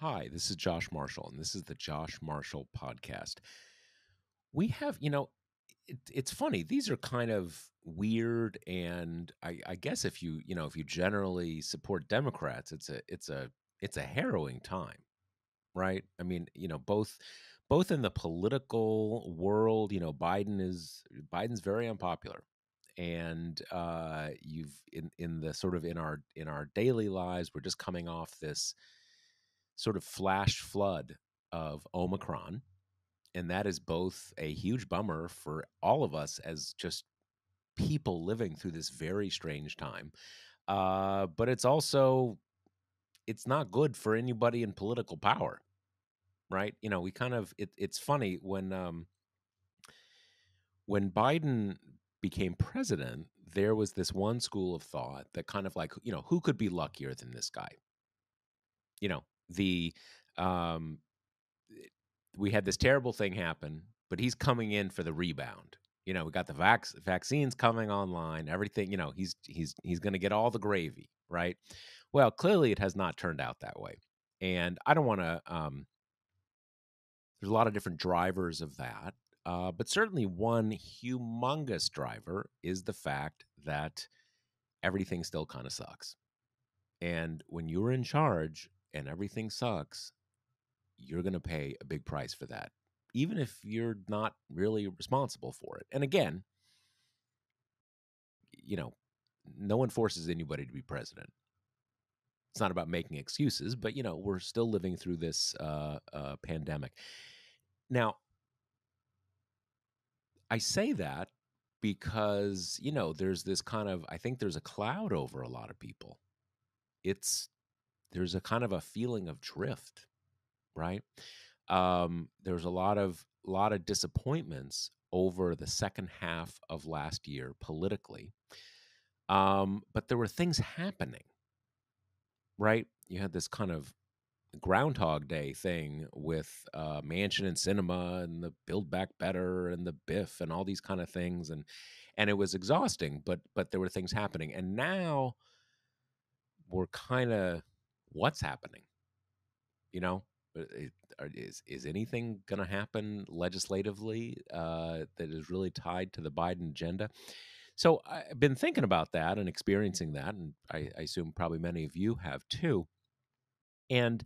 Hi, this is Josh Marshall, and this is the Josh Marshall Podcast. We have, it's funny. These are kind of weird, and I guess if you generally support Democrats, it's a harrowing time, right? I mean, both in the political world, Biden's very unpopular, and you've in the sort of in our daily lives, we're just coming off this sort of flash flood of Omicron. And that is both a huge bummer for all of us as just people living through this very strange time. But it's not good for anybody in political power, right? It's funny when Biden became president, there was this one school of thought that kind of like, who could be luckier than this guy? You know, the um we had this terrible thing happen, but he's coming in for the rebound. We got the vaccines coming online, everything, he's going to get all the gravy, right? Well, clearly it has not turned out that way. And I don't want to there's a lot of different drivers of that. But certainly one humongous driver is the fact that everything still kind of sucks. And when you're in charge and everything sucks, you're going to pay a big price for that, even if you're not really responsible for it. And again, you know, no one forces anybody to be president. It's not about making excuses, but we're still living through this pandemic. Now, I say that because there's this kind of I think there's a cloud over a lot of people. It's There's a kind of a feeling of drift, right? There's a lot of disappointments over the second half of last year politically. But there were things happening, right? You had this kind of Groundhog Day thing with Mansion and Cinema and the Build Back Better and the Biff and all these kind of things, and it was exhausting. But there were things happening, and now we're kind of what's happening, you know. Is anything going to happen legislatively that is really tied to the Biden agenda? So I've been thinking about that and experiencing that, and I assume probably many of you have too. And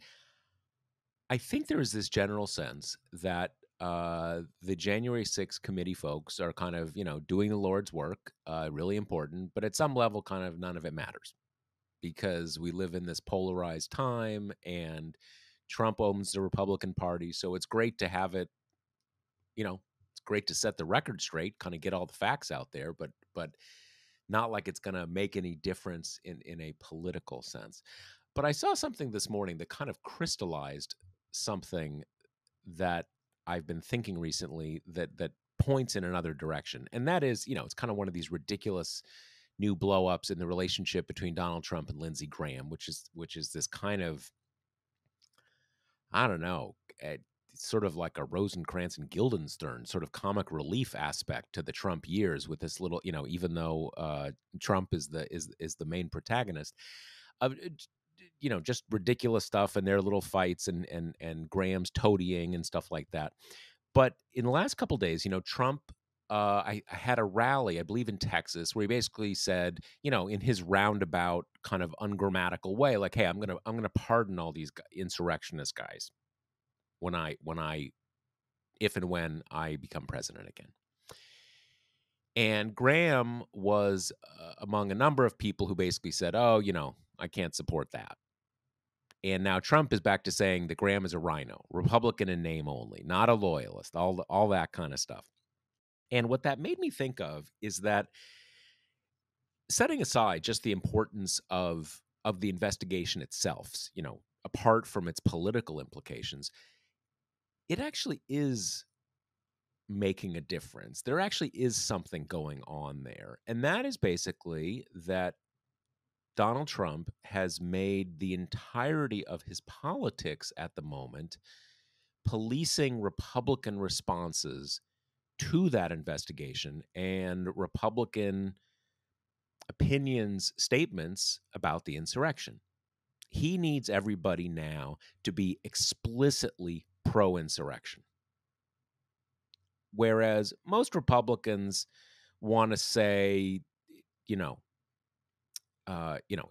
I think there is this general sense that the January 6th committee folks are kind of, doing the Lord's work, really important, but at some level, kind of none of it matters because we live in this polarized time and Trump owns the Republican Party. So it's great to have it, it's great to set the record straight, kind of get all the facts out there, but not like it's going to make any difference in a political sense. But I saw something this morning that kind of crystallized something that I've been thinking recently that points in another direction. And that is, it's kind of one of these ridiculous new blow-ups in the relationship between Donald Trump and Lindsey Graham, which is this kind of, I don't know, sort of like a Rosencrantz and Guildenstern sort of comic relief aspect to the Trump years with this little, even though Trump is the main protagonist, just ridiculous stuff and their little fights and Graham's toadying and stuff like that. But in the last couple days, Trump, I had a rally, I believe in Texas, where he basically said, in his roundabout kind of ungrammatical way, like, "Hey, I'm gonna pardon all these insurrectionist guys when I if and when I become president again." And Graham was among a number of people who basically said, "Oh, I can't support that." And now Trump is back to saying that Graham is a rhino, Republican in name only, not a loyalist, all that kind of stuff. And what that made me think of is that, setting aside just the importance of the investigation itself, apart from its political implications, it actually is making a difference. There actually is something going on there. And that is basically that Donald Trump has made the entirety of his politics at the moment policing Republican responses to that investigation and Republican opinions, statements about the insurrection. He needs everybody now to be explicitly pro-insurrection. Whereas most Republicans want to say, you know,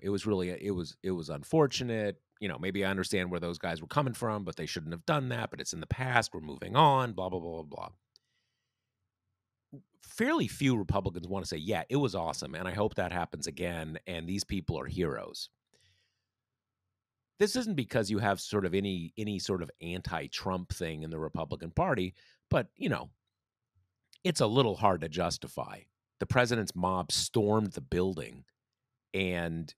it was really it was unfortunate. Maybe I understand where those guys were coming from, but they shouldn't have done that. But it's in the past. We're moving on. Blah blah blah blah blah. Fairly few Republicans want to say, yeah, it was awesome, and I hope that happens again. And these people are heroes. This isn't because you have sort of any sort of anti-Trump thing in the Republican Party, but it's a little hard to justify. The president's mob stormed the building, and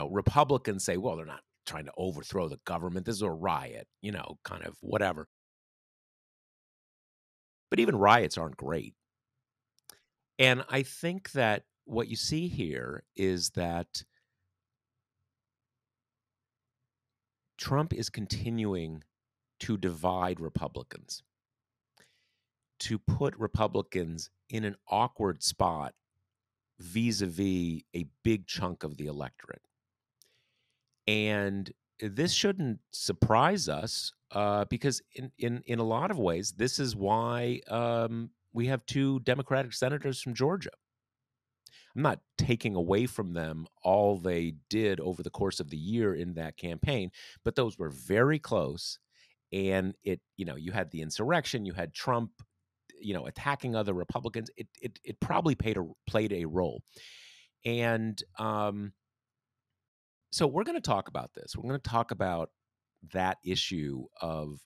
Republicans say, well, they're not trying to overthrow the government. This is a riot, kind of whatever. But even riots aren't great. And I think that what you see here is that Trump is continuing to divide Republicans, to put Republicans in an awkward spot vis-a-vis a big chunk of the electorate. And this shouldn't surprise us because in a lot of ways, this is why we have two Democratic senators from Georgia. I'm not taking away from them all they did over the course of the year in that campaign, but those were very close. And you had the insurrection, you had Trump, attacking other Republicans. It probably played a role. And so we're going to talk about this. We're going to talk about that issue of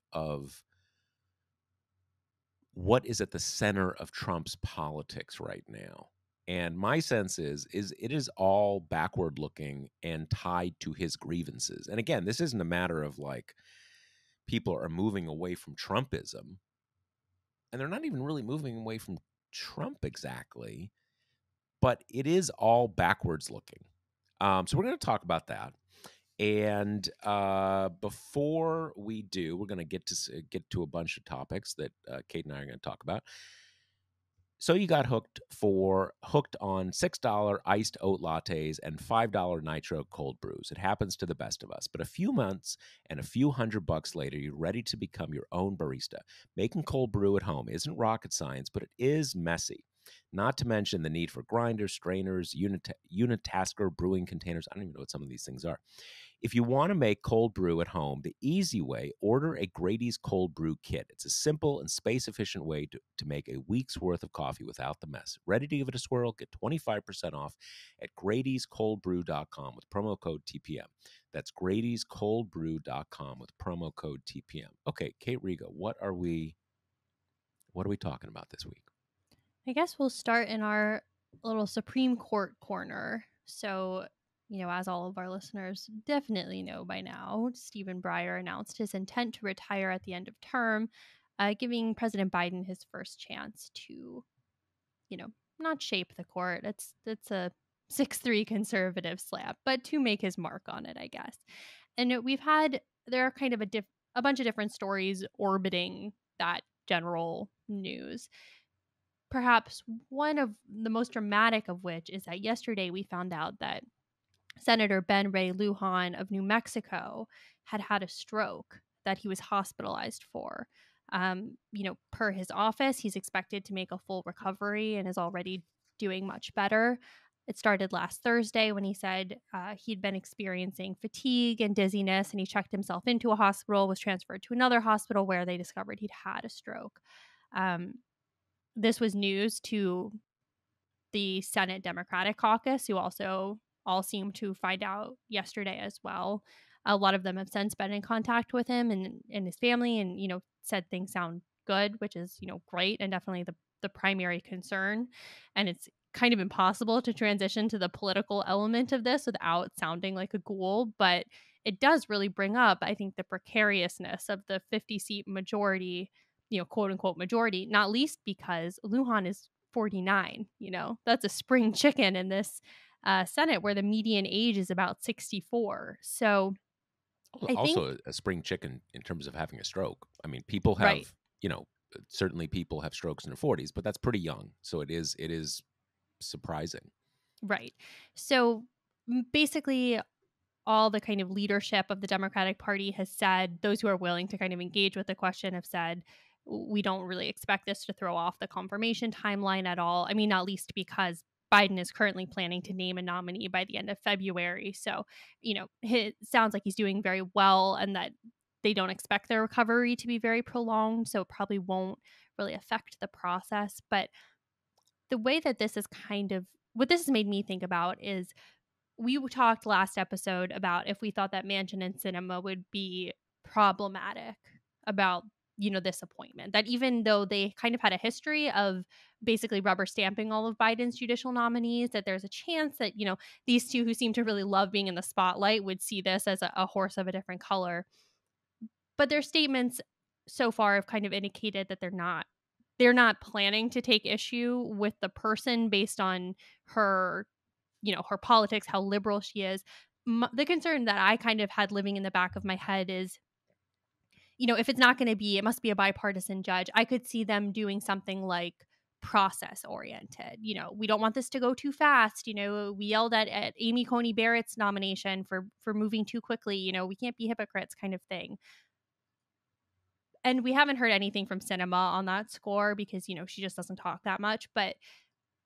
what is at the center of Trump's politics right now. And my sense is it is all backward looking and tied to his grievances. And again, this isn't a matter of like people are moving away from Trumpism, and they're not even really moving away from Trump exactly, but it is all backwards looking. So we're going to talk about that. And before we do, we're going to get to a bunch of topics that Kate and I are going to talk about. So you got hooked on $6 iced oat lattes and $5 nitro cold brews. It happens to the best of us. But a few months and a few $100 later, you're ready to become your own barista. Making cold brew at home isn't rocket science, but it is messy. Not to mention the need for grinders, strainers, unitasker brewing containers. I don't even know what some of these things are. If you want to make cold brew at home, the easy way, order a Grady's Cold Brew Kit. It's a simple and space-efficient way to make a week's worth of coffee without the mess. Ready to give it a swirl? Get 25% off at Grady'sColdBrew.com with promo code TPM. That's Grady'sColdBrew.com with promo code TPM. Okay, Kate Riga, what are we talking about this week? I guess we'll start in our little Supreme Court corner. So, as all of our listeners definitely know by now, Stephen Breyer announced his intent to retire at the end of term, giving President Biden his first chance to, not shape the court. It's a 6-3 conservative slap, but to make his mark on it, I guess. And there are kind of a bunch of different stories orbiting that general news. Perhaps one of the most dramatic of which is that yesterday we found out that Senator Ben Ray Lujan of New Mexico had a stroke that he was hospitalized for. Per his office, he's expected to make a full recovery and is already doing much better. It started last Thursday when he said he'd been experiencing fatigue and dizziness, and he checked himself into a hospital, was transferred to another hospital where they discovered he'd had a stroke. This was news to the Senate Democratic caucus, who also all seemed to find out yesterday as well. A lot of them have since been in contact with him and his family and, said things sound good, which is, great and definitely the primary concern. And it's kind of impossible to transition to the political element of this without sounding like a ghoul, but it does really bring up, I think, the precariousness of the 50-seat majority, quote unquote majority, not least because Lujan is 49. That's a spring chicken in this Senate where the median age is about 64. So I think, Also a spring chicken in terms of having a stroke. I mean, people right, have, certainly people have strokes in their 40s, but that's pretty young. So it is surprising. right. So basically, all the kind of leadership of the Democratic Party has said, those who are willing to kind of engage with the question have said, we don't really expect this to throw off the confirmation timeline at all. I mean, not least because Biden is currently planning to name a nominee by the end of February. So, it sounds like he's doing very well and that they don't expect their recovery to be very prolonged. So it probably won't really affect the process. But the way that this is kind of what this has made me think about is talked last episode about if we thought that Manchin and Cinema would be problematic about, this appointment. That even though they kind of had a history of basically rubber stamping all of Biden's judicial nominees, that there's a chance that, these two who seem to really love being in the spotlight would see this as a horse of a different color. But their statements so far have kind of indicated that they're not planning to take issue with the person based on her her politics, how liberal she is. The concern that I kind of had living in the back of my head is, if it's not going to be, it must be a bipartisan judge. I could see them doing something like process oriented. We don't want this to go too fast. We yelled at Amy Coney Barrett's nomination for moving too quickly. We can't be hypocrites kind of thing. And we haven't heard anything from Cinema on that score because, she just doesn't talk that much. But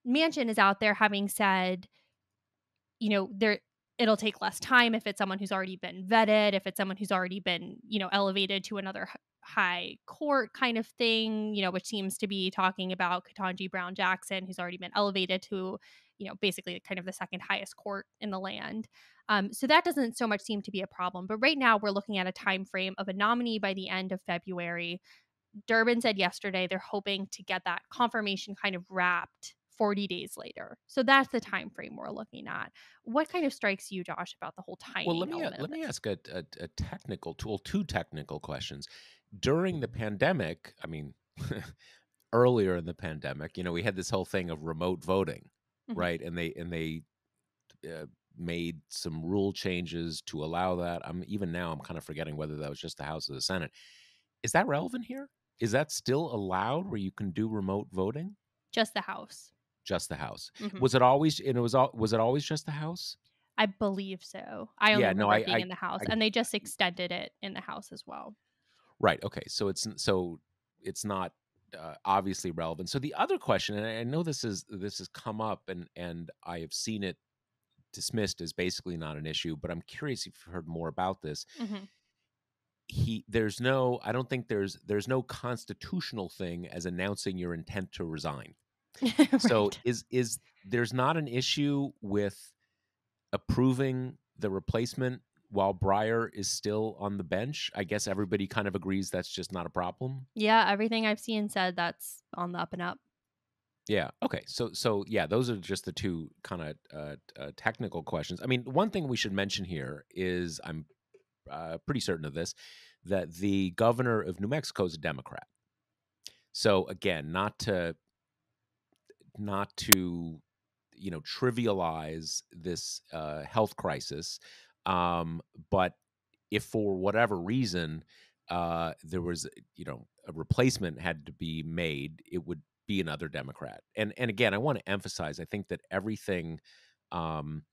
Manchin is out there having said, there it'll take less time if it's someone who's already been vetted, if it's someone who's already been, elevated to another high court kind of thing, which seems to be talking about Ketanji Brown Jackson, who's already been elevated to, basically kind of the second highest court in the land. So that doesn't so much seem to be a problem. But right now we're looking at a time frame of a nominee by the end of February. Durbin said yesterday they're hoping to get that confirmation kind of wrapped 40 days later. So that's the time frame we're looking at. What kind of strikes you, Josh, about the whole Well, timing element of let me this? ask a technical tool, two technical questions. During the pandemic, I mean, earlier in the pandemic, we had this whole thing of remote voting, Mhm. right? And they uh, made some rule changes to allow that. Even now I'm kind of forgetting whether that was just the House or the Senate. Is that relevant here? Is that still allowed where you can do remote voting? Just the House. Just the House. Mhm. Was it always? And was it always just the House? I believe so. I only Yeah. No. remember it being in the House, I and they just extended it in the House as well. Right. Okay. So it's not obviously relevant. So the other question, and I know this has come up, and I have seen it dismissed as basically not an issue, but I'm curious if you've heard more about this. Mhm. There's no, I don't think there's no constitutional thing as announcing your intent to resign. So Right. is there's not an issue with approving the replacement while Breyer is still on the bench? I guess everybody kind of agrees that's just not a problem. Yeah, everything I've seen said that's on the up and up. Yeah. Okay. So yeah, those are just the two kind of technical questions. I mean, one thing we should mention here is I'm pretty certain of this, that the governor of New Mexico is a Democrat. So again, not to trivialize this health crisis, but if for whatever reason there was a replacement had to be made, it would be another Democrat. And again, I want to emphasize, I think that um,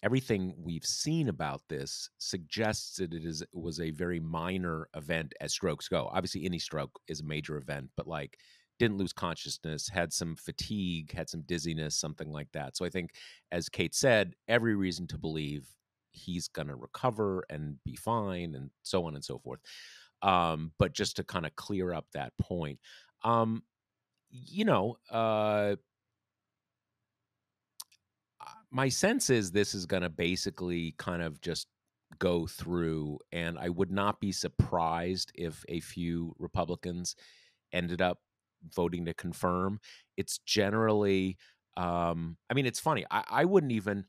everything we've seen about this suggests that it was a very minor event as strokes go. Obviously, any stroke is a major event, but like didn't lose consciousness, had some fatigue, had some dizziness, something like that. So I think, as Kate said, every reason to believe he's going to recover and be fine, and so on and so forth. But just to kind of clear up that point, um, you know, uh, my sense is this is going to basically kind of just go through, and I would not be surprised if a few Republicans ended up voting to confirm. It's generally, I mean, it's funny. I wouldn't even,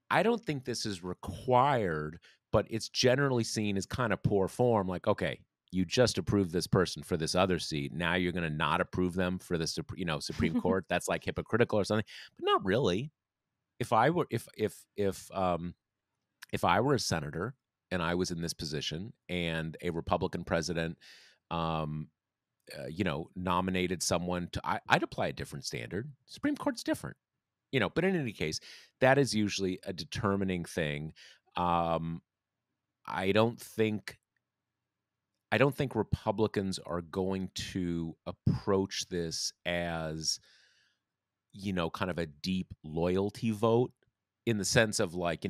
I don't think this is required, but it's generally seen as kind of poor form. Like, okay, you just approved this person for this other seat. Now you're going to not approve them for the Supreme Court. That's like hypocritical or something, but not really. If I were if I were a senator and I was in this position and a Republican president um nominated someone to, I'd apply a different standard. Supreme Court's different. But in any case, that is usually a determining thing. Um, I don't think I don't think Republicans are going to approach this as, kind of a deep loyalty vote, in the sense of, like,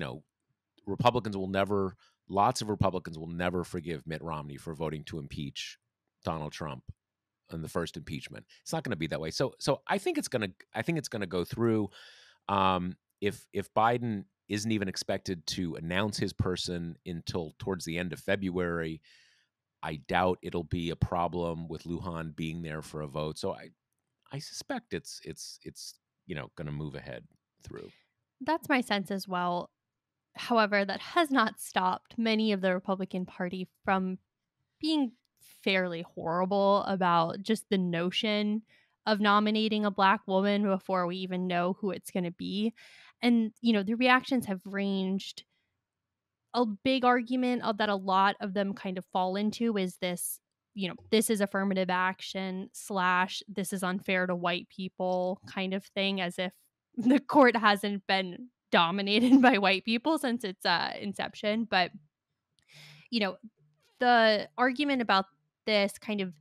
Republicans will never lots of Republicans will never forgive Mitt Romney for voting to impeach Donald Trump in the first impeachment. It's not going to be that way. So I think it's going to go through. If Biden isn't even expected to announce his person until towards the end of February, I doubt it'll be a problem with Lujan being there for a vote. So I suspect it's going to move ahead through. That's my sense as well. However, that has not stopped many of the Republican Party from being fairly horrible about just the notion of nominating a Black woman before we even know who it's going to be. And, the reactions have ranged. A big argument that a lot of them kind of fall into is this, this is affirmative action / this is unfair to white people kind of thing, as if the court hasn't been dominated by white people since its inception. But, you know, the argument about this kind of,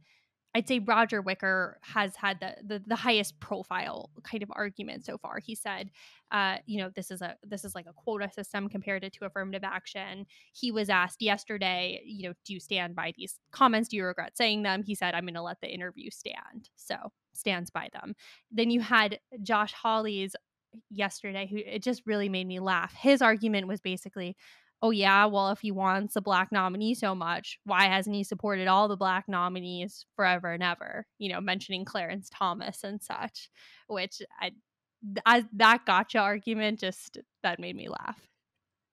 I'd say Roger Wicker has had the highest profile kind of argument so far. He said, this is like a quota system compared it to affirmative action. He was asked yesterday, do you stand by these comments? Do you regret saying them? He said, I'm going to let the interview stand. So stands by them. Then you had Josh Hawley's yesterday, who it just really made me laugh. His argument was basically, oh yeah, well, if he wants a Black nominee so much, why hasn't he supported all the Black nominees forever and ever? Mentioning Clarence Thomas and such, which that gotcha argument, just that made me laugh.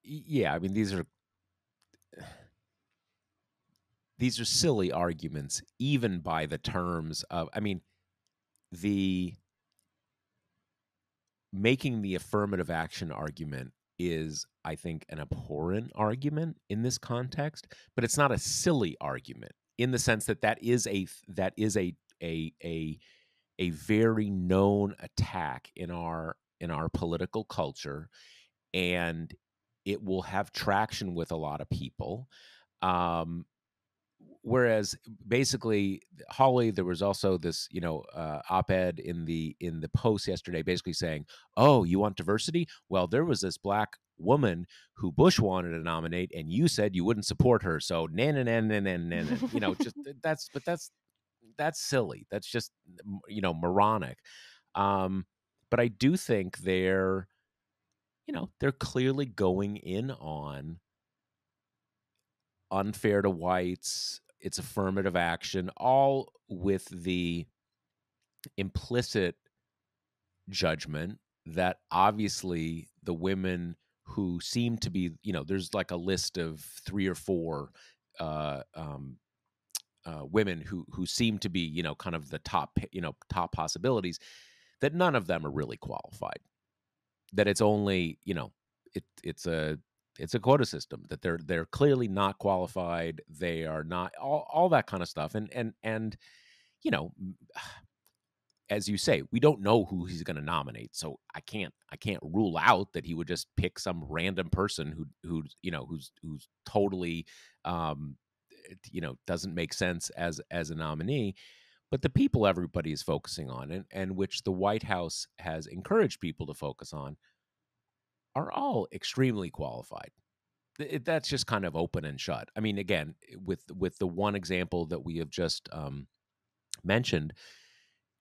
Yeah, I mean, these are silly arguments, even by the terms of, I mean, the making the affirmative action argument is, I think, an abhorrent argument in this context, but it's not a silly argument, in the sense that that is a very known attack in our political culture, and it will have traction with a lot of people. Um, Whereas, basically, Holly, there was also this, op-ed in the Post yesterday, basically saying, "Oh, you want diversity? Well, there was this Black woman who Bush wanted to nominate, and you said you wouldn't support her. So, nan nan nan nan nan nan." Just that's silly. That's just moronic. Um, but I do think they're clearly going in on unfair to whites. It's affirmative action, all with the implicit judgment that obviously the women who seem to be, there's like a list of 3 or 4 uh, um, women who seem to be, kind of the top possibilities, that none of them are really qualified. That it's only, it's a quota system, that they're clearly not qualified. They are not, all that kind of stuff. And you know, as you say, we don't know who he's going to nominate, so I can't rule out that he would just pick some random person who's totally doesn't make sense as a nominee. But the people everybody is focusing on, and which the White House has encouraged people to focus on, are all extremely qualified. That's just kind of open and shut. I mean, again, with the one example that we have just mentioned,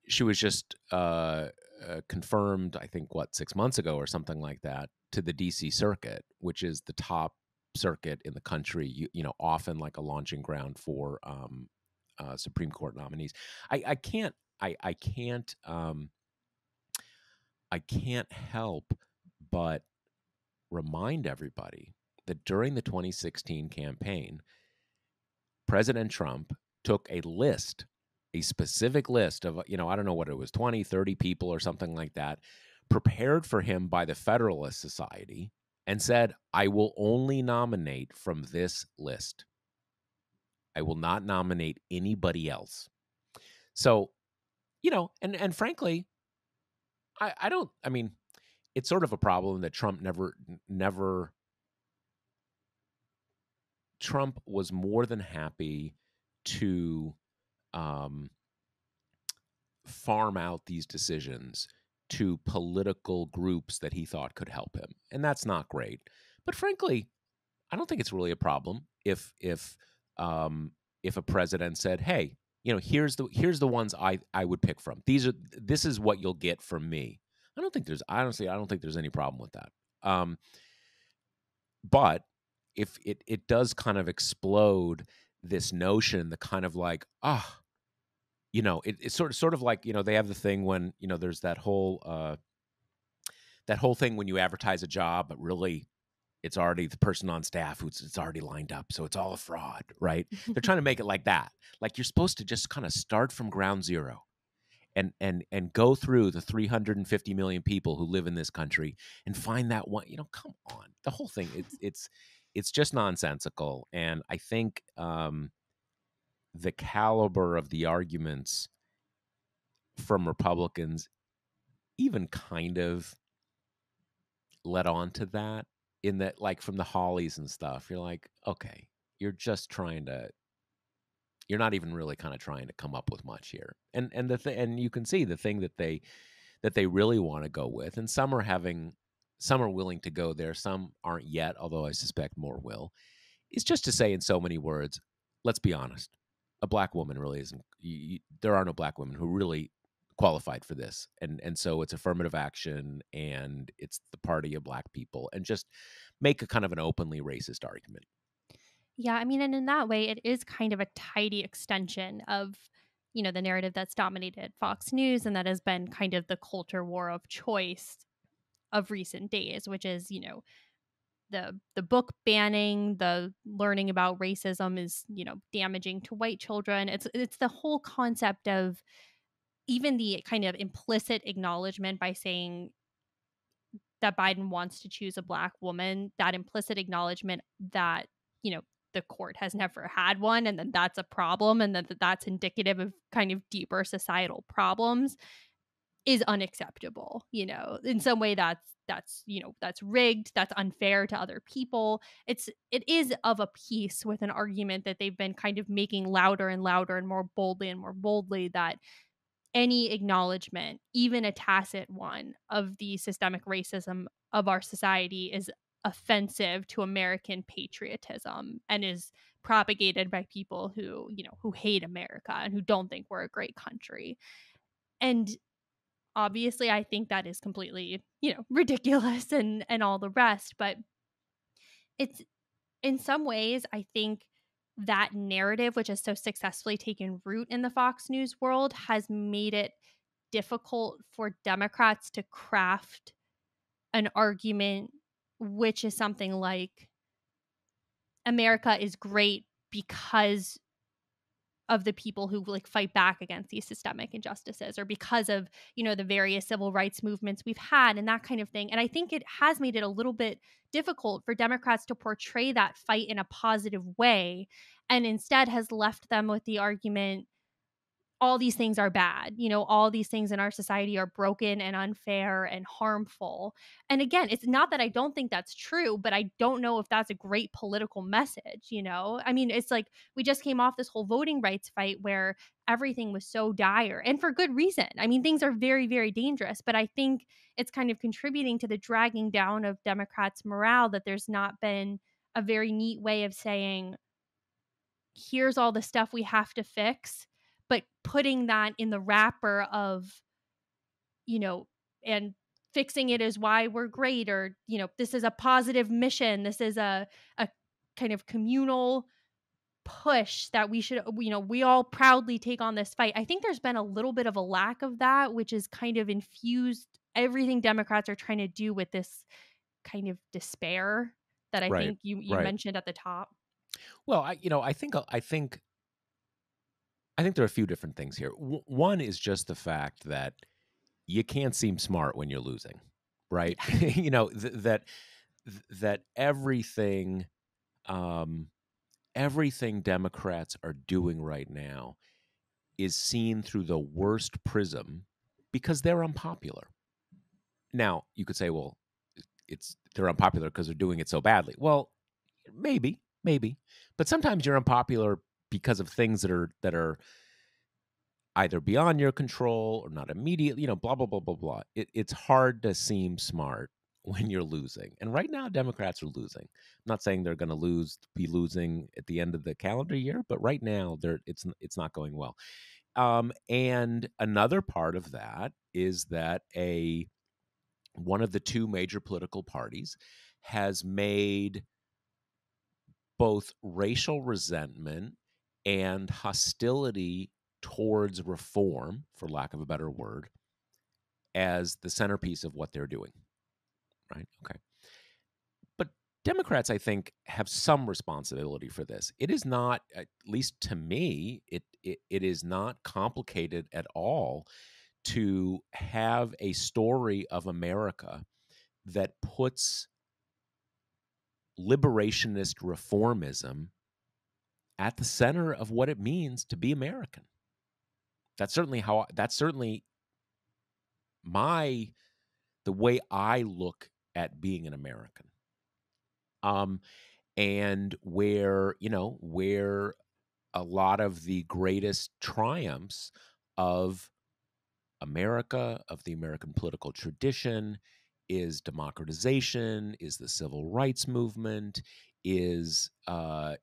she was just confirmed, I think, 6 months ago or something like that, to the D.C. Circuit, which is the top circuit in the country. Often like a launching ground for Supreme Court nominees. I can't I can't I can't help but remind everybody that during the 2016 campaign, President Trump took a specific list of, I don't know what it was, 20, 30 people or something like that, prepared for him by the Federalist Society, and said, I will only nominate from this list. I will not nominate anybody else. So, and frankly, I don't, I mean, it's sort of a problem that never Trump was more than happy to um, farm out these decisions to political groups that he thought could help him, and that's not great. But frankly, I don't think it's really a problem um, if a president said, "Hey, here's the ones I would pick from. This is what you'll get from me." I don't think there's any problem with that. Um, but if it does kind of explode this notion, the kind of like, it's sort of like, they have the thing when, there's that whole thing when you advertise a job, but really it's already the person on staff who's it's already lined up, so it's all a fraud, right? They're trying to make it like that. Like you're supposed to just kind of start from ground zero and go through the 350 million people who live in this country and find that one. Come on, the whole thing. It's just nonsensical, and I think the caliber of the arguments from Republicans even kind of led on to that, in that, like, from the Hollies and stuff, you're like, okay, you're just trying to, you're not even really kind of trying to come up with much here. And you can see the thing that they really want to go with, and some are willing to go there, some aren't yet, although I suspect more will, is just to say in so many words, let's be honest, a black woman really isn't. There are no black women who really qualified for this, and so it's affirmative action, and it's the party of black people, and just make a kind of an openly racist argument. Yeah, I mean, and in that way, it is kind of a tidy extension of, the narrative that's dominated Fox News and that has been kind of the culture war of choice of recent days, which is, the book banning, the learning about racism is, damaging to white children. It's the whole concept of even the kind of implicit acknowledgement by saying that Biden wants to choose a black woman, that implicit acknowledgement that, the court has never had one, and then that's a problem, and that's indicative of kind of deeper societal problems, is unacceptable. In some way that's rigged, that's unfair to other people. It is of a piece with an argument that they've been kind of making louder and louder and more boldly, that any acknowledgement, even a tacit one, of the systemic racism of our society is offensive to American patriotism and is propagated by people who hate America and who don't think we're a great country. And obviously I think that is completely, ridiculous and all the rest, but it's, in some ways, I think that narrative, which has so successfully taken root in the Fox News world, has made it difficult for Democrats to craft an argument which is something like America is great because of the people who like fight back against these systemic injustices, or because of, the various civil rights movements we've had and that kind of thing. And I think it has made it a little bit difficult for Democrats to portray that fight in a positive way, and instead has left them with the argument, all these things are bad. All these things in our society are broken and unfair and harmful. And again, it's not that I don't think that's true, but I don't know if that's a great political message. I mean, it's like we just came off this whole voting rights fight where everything was so dire, and for good reason. I mean, things are very, very dangerous, but I think it's kind of contributing to the dragging down of Democrats' morale that there's not been a very neat way of saying, here's all the stuff we have to fix, but putting that in the wrapper of, you know, and fixing it is why we're great, or, this is a positive mission. This is a kind of communal push that we should, we all proudly take on this fight. I think there's been a little bit of a lack of that, which is kind of infused everything Democrats are trying to do with this kind of despair that I Right, think you right. mentioned at the top. Well, I think there are a few different things here. One is just the fact that you can't seem smart when you're losing, right? Yeah. That um, everything Democrats are doing right now is seen through the worst prism because they're unpopular. Now, you could say, well, they're unpopular because they're doing it so badly. Well, maybe, but sometimes you're unpopular because of things that are either beyond your control or not immediate, blah blah blah blah blah. It's hard to seem smart when you're losing, and right now Democrats are losing. I'm not saying they're going to be losing at the end of the calendar year, but right now it's not going well. And another part of that is that a one of the two major political parties has made both racial resentment and hostility towards reform, for lack of a better word, as the centerpiece of what they're doing, right? Okay. But Democrats, I think, have some responsibility for this. It is not, at least to me, it is not complicated at all to have a story of America that puts liberationist reformism at the center of what it means to be American. That's certainly my the way I look at being an American. Um, and where a lot of the greatest triumphs of America, of the American political tradition, is democratization, is the civil rights movement, is the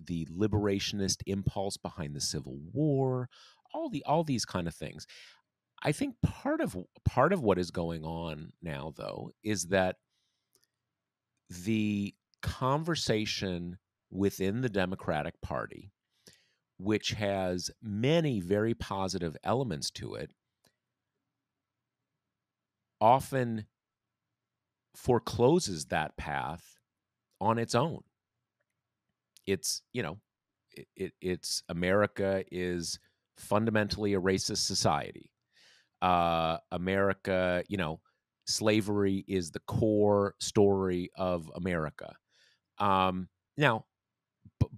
liberationist impulse behind the Civil War, all these kind of things. I think part of what is going on now, though, is that the conversation within the Democratic Party, which has many very positive elements to it, often forecloses that path on its own. It's, it's America is fundamentally a racist society. America, slavery is the core story of America. Now,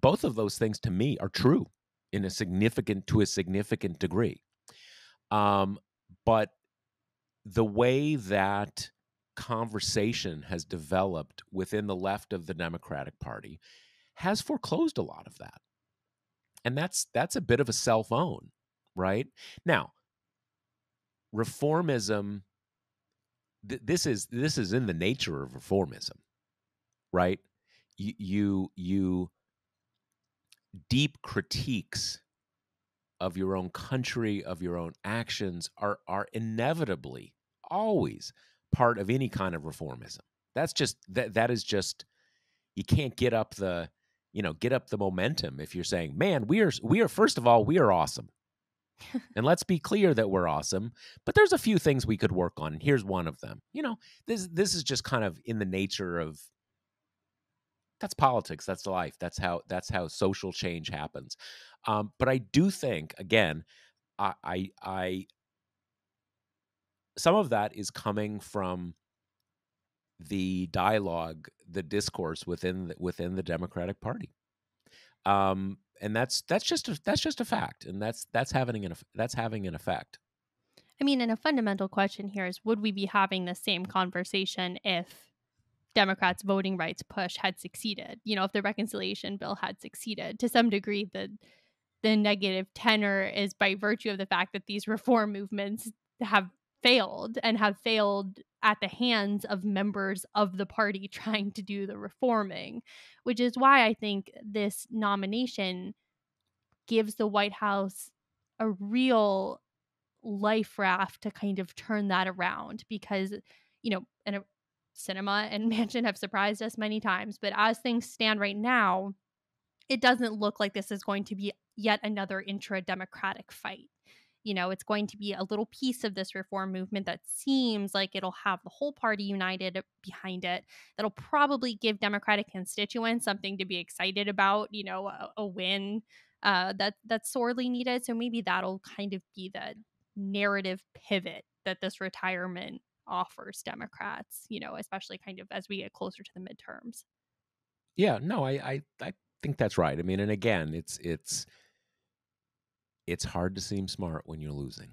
both of those things to me are true to a significant degree. But the way that conversation has developed within the left of the Democratic Party has foreclosed a lot of that. And that's a bit of a cell phone, right? Now, reformism, this is in the nature of reformism, right? You deep critiques of your own country, of your own actions are inevitably always part of any kind of reformism. That is just, you can't get up the momentum if you're saying, "Man, we are first of all, we are awesome." And let's be clear that we're awesome, but there's a few things we could work on. Here's one of them. This is just kind of in the nature of, that's politics, that's life, that's how social change happens. But I do think, again, I some of that is coming from the dialogue, the discourse within the Democratic Party. And that's just a fact, and that's having an effect. I mean, and a fundamental question here is, would we be having the same conversation if Democrats' voting rights push had succeeded? If the reconciliation bill had succeeded. To some degree, the negative tenor is by virtue of the fact that these reform movements have failed, and have failed at the hands of members of the party trying to do the reforming, which is why I think this nomination gives the White House a real life raft to kind of turn that around, because, and cinema and Manchin have surprised us many times, but as things stand right now, it doesn't look like this is going to be yet another intra-democratic fight. It's going to be a little piece of this reform movement that seems like it'll have the whole party united behind it. That'll probably give Democratic constituents something to be excited about, a win that's sorely needed. So maybe that'll kind of be the narrative pivot that this retirement offers Democrats, especially kind of as we get closer to the midterms. Yeah, no, I think that's right. I mean, and again, it's hard to seem smart when you're losing.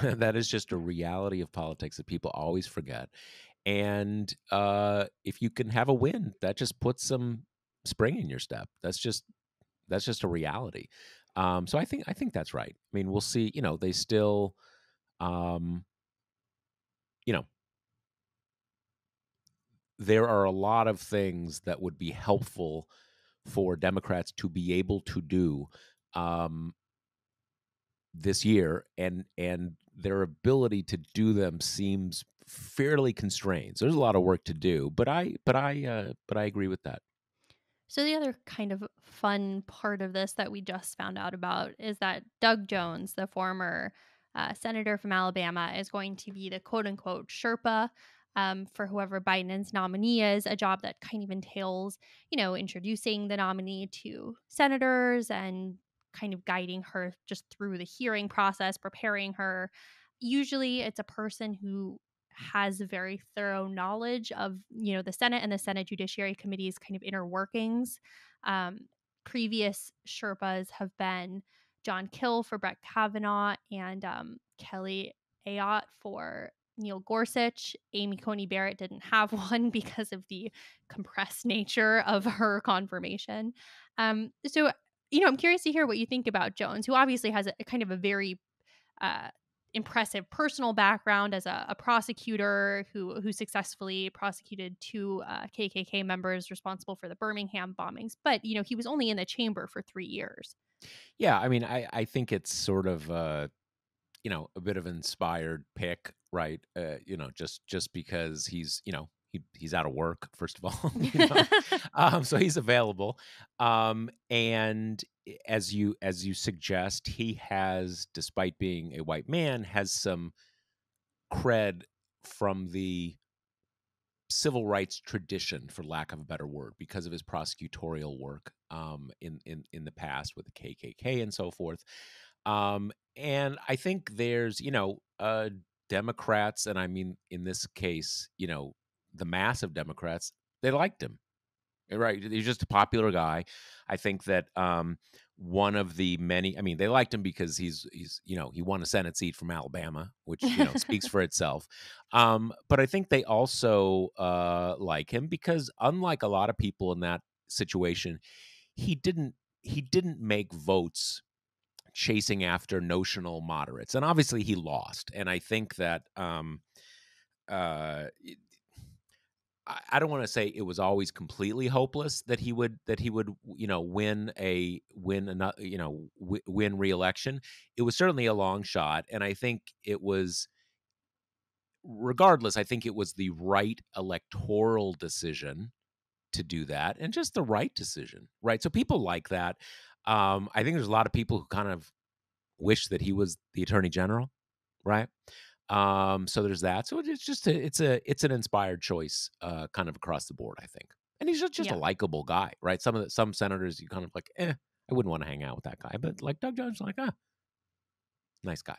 That is just a reality of politics that people always forget. And if you can have a win, that just puts some spring in your step. That's just a reality. So I think that's right. I mean, we'll see. They still, um, you know, there are a lot of things that would be helpful for Democrats to be able to do um, this year, and their ability to do them seems fairly constrained. So there's a lot of work to do, but I agree with that. So the other kind of fun part of this that we just found out about is that Doug Jones, the former senator from Alabama, is going to be the quote unquote Sherpa for whoever Biden's nominee is, a job that kind of entails, introducing the nominee to senators and kind of guiding her just through the hearing process, preparing her. Usually it's a person who has very thorough knowledge of the Senate and the Senate Judiciary Committee's kind of inner workings. Um, Previous Sherpas have been John Kill for Brett Kavanaugh and Kelly Ayotte for Neil Gorsuch. Amy Coney Barrett didn't have one because of the compressed nature of her confirmation. So, I'm curious to hear what you think about Jones, who obviously has a kind of a very uh, impressive personal background as a prosecutor who successfully prosecuted two KKK members responsible for the Birmingham bombings. But he was only in the chamber for 3 years. Yeah, I mean, I think it's sort of a bit of an inspired pick, right? Just because he's out of work, first of all, so he's available. And as you suggest, he has, despite being a white man, has some cred from the civil rights tradition, for lack of a better word, because of his prosecutorial work in the past with the KKK and so forth. And I think there's Democrats, and I mean in this case, the mass of Democrats, they liked him. Right, he's just a popular guy. I think that one of the many, I mean, they liked him because he won a Senate seat from Alabama, which speaks for itself. But I think they also like him because, unlike a lot of people in that situation, he didn't he didn't make votes chasing after notional moderates, and obviously he lost. And I think that uh, I don't want to say it was always completely hopeless that he would win re-election. It was certainly a long shot, and I think it was, regardless, I think it was the right electoral decision to do that, and just the right decision, right? So people like that. I think there's a lot of people who kind of wish that he was the attorney general, right? So there's that. So it's an inspired choice, kind of across the board, I think. And he's just a Yeah. likable guy, right? Some senators you kind of like, I wouldn't want to hang out with that guy, but like Doug Jones, like, nice guy.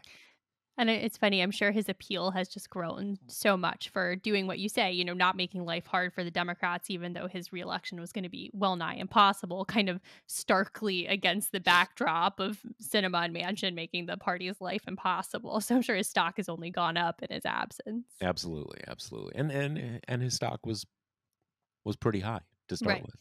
And it's funny, I'm sure his appeal has just grown so much for doing what you say, not making life hard for the Democrats, even though his reelection was going to be well nigh impossible, kind of starkly against the backdrop of Cinema and Manchin making the party's life impossible. So I'm sure his stock has only gone up in his absence. Absolutely, absolutely. And his stock was pretty high to start Right. with.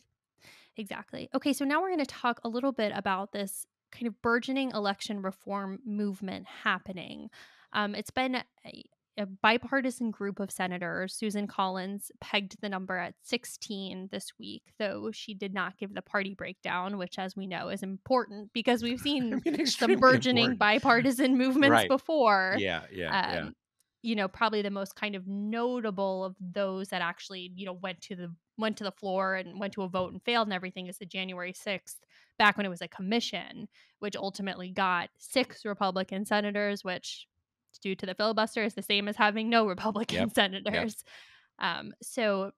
Exactly. Okay, so now we're going to talk a little bit about this kind of burgeoning election reform movement happening. It's been a bipartisan group of senators. Susan Collins pegged the number at 16 this week, though she did not give the party breakdown, which, as we know, is important because we've I seen mean, some extremely burgeoning important. bipartisan movements Right. before. Yeah, yeah, yeah. Um, Probably the most kind of notable of those that actually, went to the floor and went to a vote and failed and everything is the January 6th, back when it was a commission, which ultimately got 6 Republican senators, which, due to the filibuster, is the same as having no Republican Yep. Yep. senators. So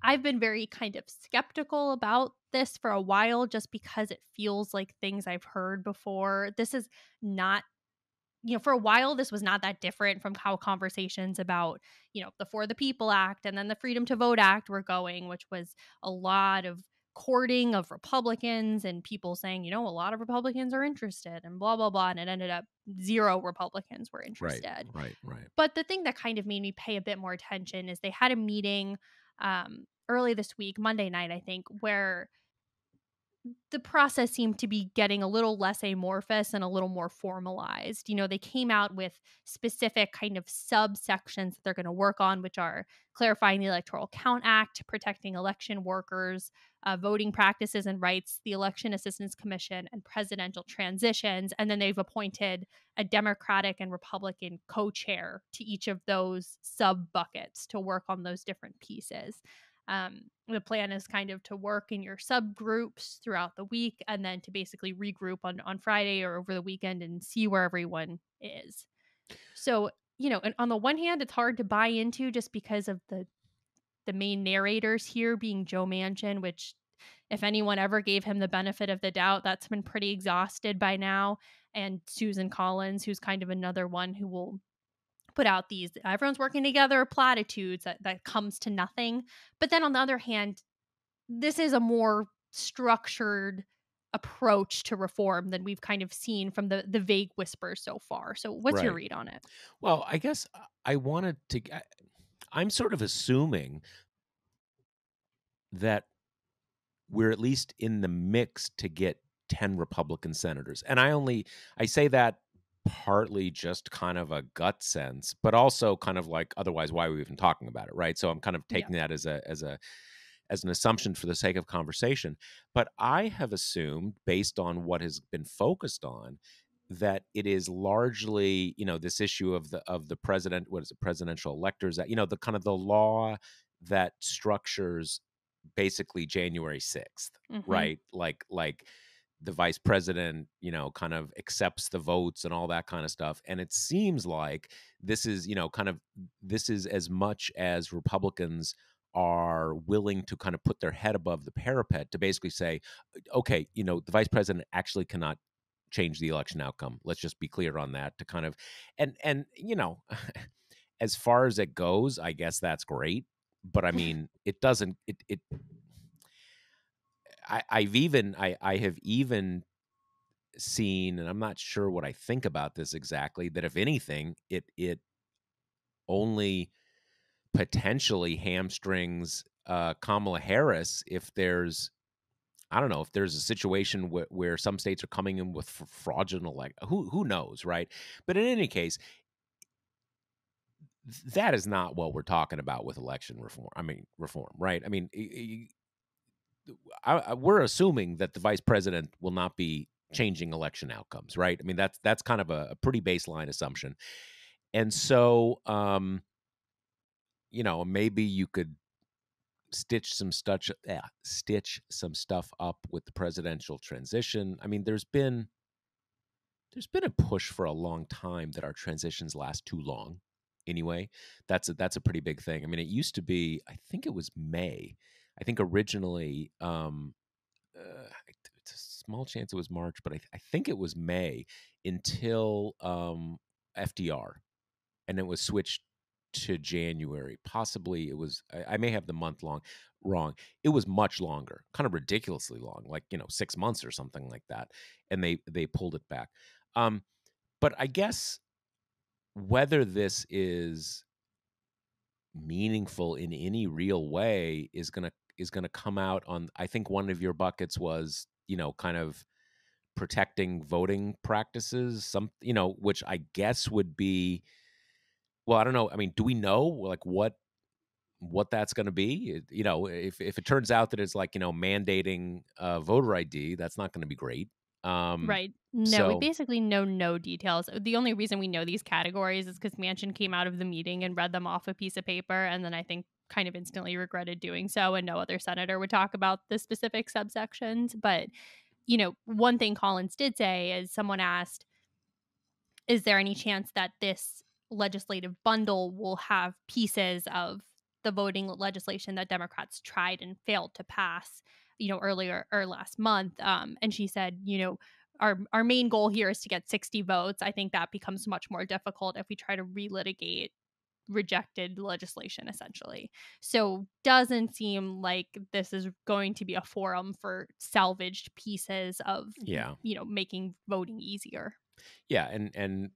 I've been very kind of skeptical about this for a while just because it feels like things I've heard before. This is not, for a while, this was not that different from how conversations about, the For the People Act and then the Freedom to Vote Act were going, which was a lot of courting of Republicans and people saying, a lot of Republicans are interested and blah, blah, blah. And it ended up zero Republicans were Right, interested. right, right, But the thing that kind of made me pay a bit more attention is they had a meeting early this week, Monday night, I think, where the process seemed to be getting a little less amorphous and a little more formalized. They came out with specific kind of subsections that they're going to work on, which are clarifying the Electoral Count Act, protecting election workers, voting practices and rights, the Election Assistance Commission, and presidential transitions. And then they've appointed a Democratic and Republican co chair to each of those sub buckets to work on those different pieces. The plan is kind of to work in your subgroups throughout the week and then to basically regroup on Friday or over the weekend and see where everyone is. So, and on the one hand, it's hard to buy into just because of the main narrators here being Joe Manchin, which if anyone ever gave him the benefit of the doubt, that's been pretty exhausted by now. And Susan Collins, who's kind of another one who will put out these everyone's working together platitudes that comes to nothing. But then on the other hand, this is a more structured approach to reform than we've kind of seen from the vague whispers so far. So what's your right. read on it? Well, I guess I wanted to. I'm sort of assuming that we're at least in the mix to get 10 Republican senators. And I say that partly just kind of a gut sense, but also kind of like otherwise why are we even talking about it, right? So I'm kind of Yeah. taking that as an assumption for the sake of conversation. But I have assumed, based on what has been focused on, that it is largely, this issue of the president, what is it, presidential electors, that, the kind of the law that structures basically January 6th, Mhm. right? Like the vice president, kind of accepts the votes and all that kind of stuff. And it seems like this is, this is as much as Republicans are willing to kind of put their head above the parapet to basically say, okay, the vice president actually cannot change the election outcome. Let's just be clear on that, to kind of and as far as it goes, I guess that's great. But I mean, it doesn't it I have even seen, and I'm not sure what I think about this exactly, that if anything, it only potentially hamstrings Kamala Harris if there's, I don't know, if there's a situation where some states are coming in with fraudulent, like who knows, right? But in any case, that is not what we're talking about with election reform. I mean, reform, right? I mean, we're assuming that the vice president will not be changing election outcomes, right? I mean, that's kind of a pretty baseline assumption. And so, maybe you could stitch some stuff up with the presidential transition. I mean, there's been a push for a long time that our transitions last too long. Anyway, that's a pretty big thing. I mean, it used to be, I think it was May. I think originally, it's a small chance it was March, but I think it was May until FDR, and it was switched to January. Possibly it was. I may have the month long wrong. It was much longer, kind of ridiculously long, like 6 months or something like that, and they pulled it back. Um, but I guess whether this is meaningful in any real way is gonna come out on. I think one of your buckets was kind of protecting voting practices, which I guess would be, well, I don't know. I mean, do we know like what that's going to be? If it turns out that it's like mandating voter ID, that's not going to be great. Um, Right. No, we so basically know no details. The only reason we know these categories is because Manchin came out of the meeting and read them off a piece of paper, and then I think kind of instantly regretted doing so, and no other senator would talk about the specific subsections. But, one thing Collins did say is someone asked, is there any chance that this legislative bundle will have pieces of the voting legislation that Democrats tried and failed to pass, earlier or last month? And she said, our main goal here is to get 60 votes. I think that becomes much more difficult if we try to relitigate rejected legislation essentially. So doesn't seem like this is going to be a forum for salvaged pieces of, Yeah. making voting easier. Yeah, and,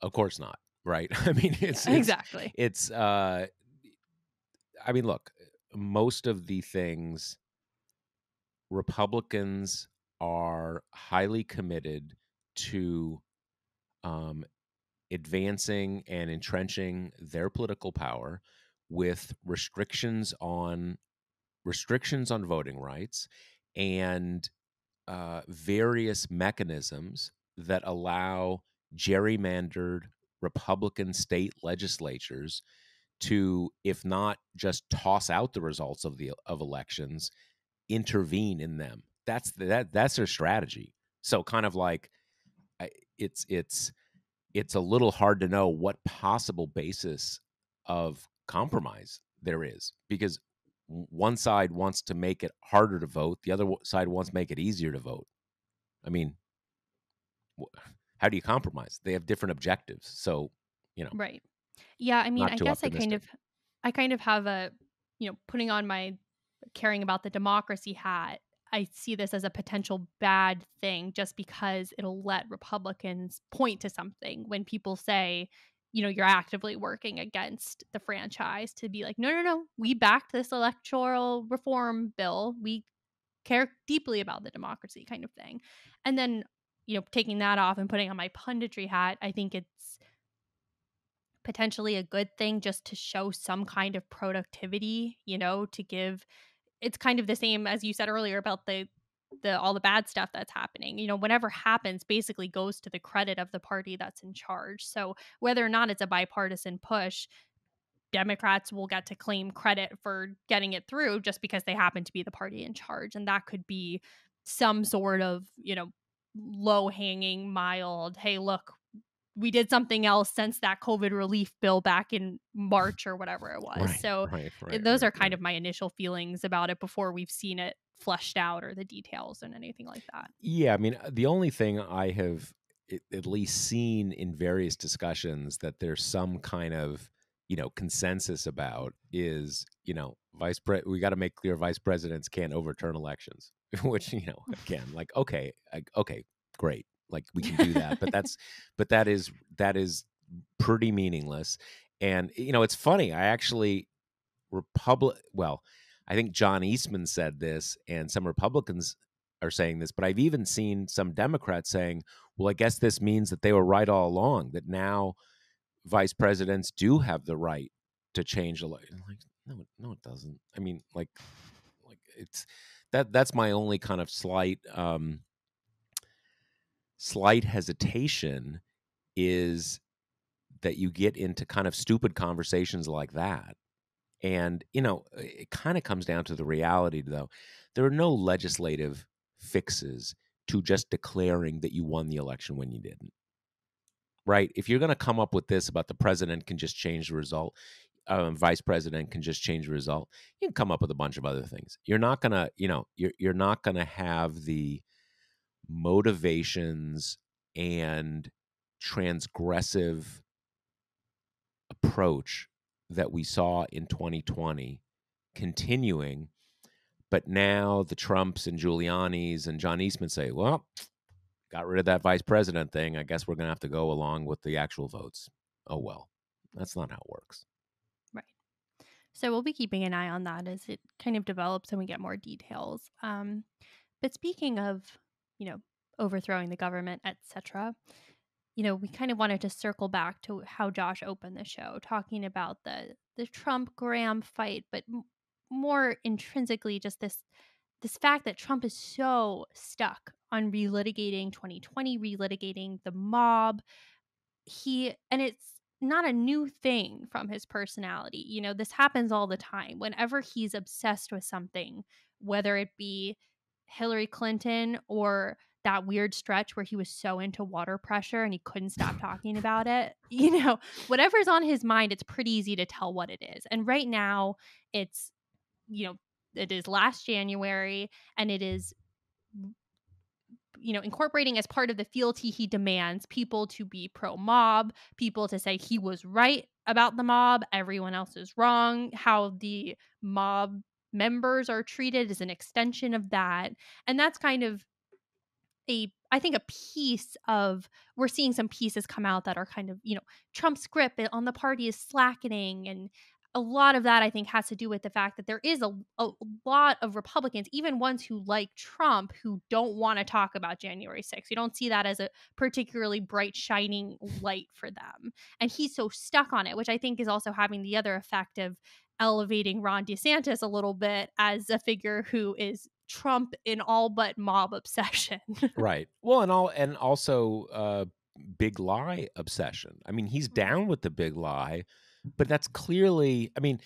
of course not, right? I mean, Yeah, exactly. it's, I mean, look, most of the things Republicans are highly committed to, um, advancing and entrenching their political power with restrictions on voting rights and various mechanisms that allow gerrymandered Republican state legislatures to, if not just toss out the results of elections, intervene in them. That's their strategy. So kind of like I, it's a little hard to know what possible basis of compromise there is because one side wants to make it harder to vote, the other side wants to make it easier to vote. I mean, how do you compromise? They have different objectives. So, Right. Yeah, I mean, not I too guess optimistic. I kind of have putting on my caring about the democracy hat. I see this as a potential bad thing just because it'll let Republicans point to something when people say, you're actively working against the franchise to be like, no, no, no, we backed this electoral reform bill. We care deeply about the democracy kind of thing. And then, taking that off and putting on my punditry hat, I think it's potentially a good thing just to show some kind of productivity, to give it's kind of the same as you said earlier about the all the bad stuff that's happening. Whatever happens basically goes to the credit of the party that's in charge. So whether or not it's a bipartisan push, Democrats will get to claim credit for getting it through just because they happen to be the party in charge. And that could be some sort of, low hanging, mild, hey, look, we did something else since that COVID relief bill back in March or whatever it was. Right, So right, right, those right, are kind right. of my initial feelings about it before we've seen it fleshed out or the details and anything like that. Yeah, I mean, the only thing I have at least seen in various discussions that there's some kind of, consensus about is, we got to make clear vice presidents can't overturn elections, which, again, like, okay, okay, great. Like we can do that, but that is pretty meaningless. And, it's funny. I actually, I think John Eastman said this, and some Republicans are saying this, but I've even seen some Democrats saying, well, I guess this means that they were right all along, that now vice presidents do have the right to change the law. Like, no, no, it doesn't. I mean, like it's that's my only kind of slight hesitation is that you get into kind of stupid conversations like that. And, it kind of comes down to the reality, though. There are no legislative fixes to just declaring that you won the election when you didn't, right? If you're going to come up with this about the president can just change the result, vice president can just change the result, you can come up with a bunch of other things. You're not going to, you're not going to have the motivations and transgressive approach that we saw in 2020 continuing. But now the Trumps and Giuliani's and John Eastman say, well, got rid of that vice president thing. I guess we're going to have to go along with the actual votes. Oh, well, that's not how it works. Right. So we'll be keeping an eye on that as it kind of develops and we get more details. But speaking of, you know, overthrowing the government, etc., we kind of wanted to circle back to how Josh opened the show, talking about the Trump Graham fight, but more intrinsically, just this fact that Trump is so stuck on relitigating 2020, relitigating the mob. And it's not a new thing from his personality. This happens all the time. Whenever he's obsessed with something, whether it be Hillary Clinton or that weird stretch where he was so into water pressure and he couldn't stop talking about it, whatever's on his mind, it's pretty easy to tell what it is. And right now, it's, you know, it is last January and it is incorporating as part of the fealty he demands people to be pro mob, people to say he was right about the mob, everyone else is wrong. How the mob members are treated is an extension of that. And that's kind of I think a piece of we're seeing some pieces come out that are kind of, Trump's grip on the party is slackening, and a lot of that I think has to do with the fact that there is a lot of Republicans, even ones who like Trump, who don't want to talk about January 6th. You don't see that as a particularly bright shining light for them. And he's so stuck on it, which I think is also having the other effect of elevating Ron DeSantis a little bit as a figure who is Trump in all but mob obsession. Right. Well, and also big lie obsession. I mean, he's Right. down with the big lie, but that's clearly, I mean,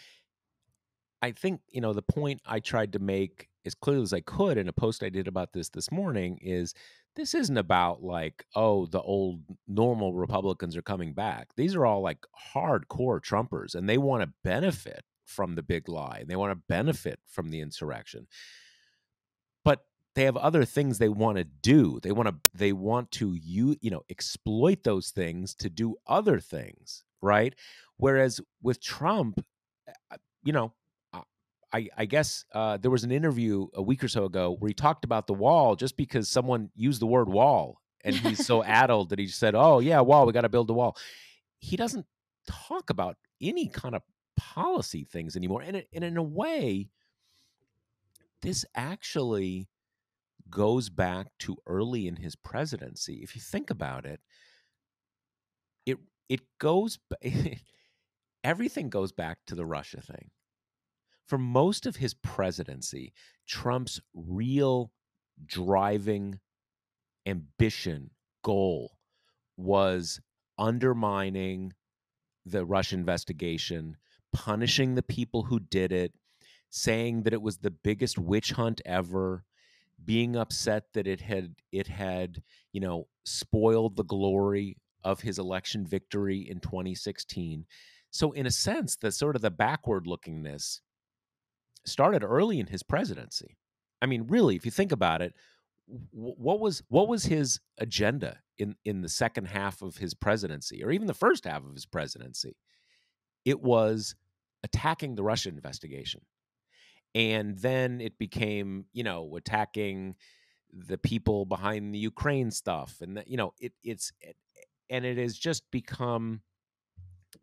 I think, the point I tried to make as clearly as I could in a post I did about this morning is this isn't about like, oh, the old normal Republicans are coming back. These are all like hardcore Trumpers, and they want to benefit from the big lie. They want to benefit from the insurrection. But they have other things they want to do. They want to exploit those things to do other things, right? Whereas with Trump, uh, you know, uh, I guess there was an interview a week or so ago where he talked about the wall just because someone used the word wall, and he's so addled that he said, "Oh yeah, wall, we got to build a wall." He doesn't talk about any kind of policy things anymore, and in a way, this actually goes back to early in his presidency. If you think about it, it it goes everything goes back to the Russia thing. For most of his presidency, Trump's real driving ambition goal was undermining the Russia investigation, punishing the people who did it, saying that it was the biggest witch hunt ever, being upset that it had spoiled the glory of his election victory in 2016. So in a sense, the sort of the backward lookingness started early in his presidency. I mean, really, if you think about it, what was his agenda in the second half of his presidency, or even the first half of his presidency? It was attacking the Russia investigation. And then it became, attacking the people behind the Ukraine stuff, and that, and it has just become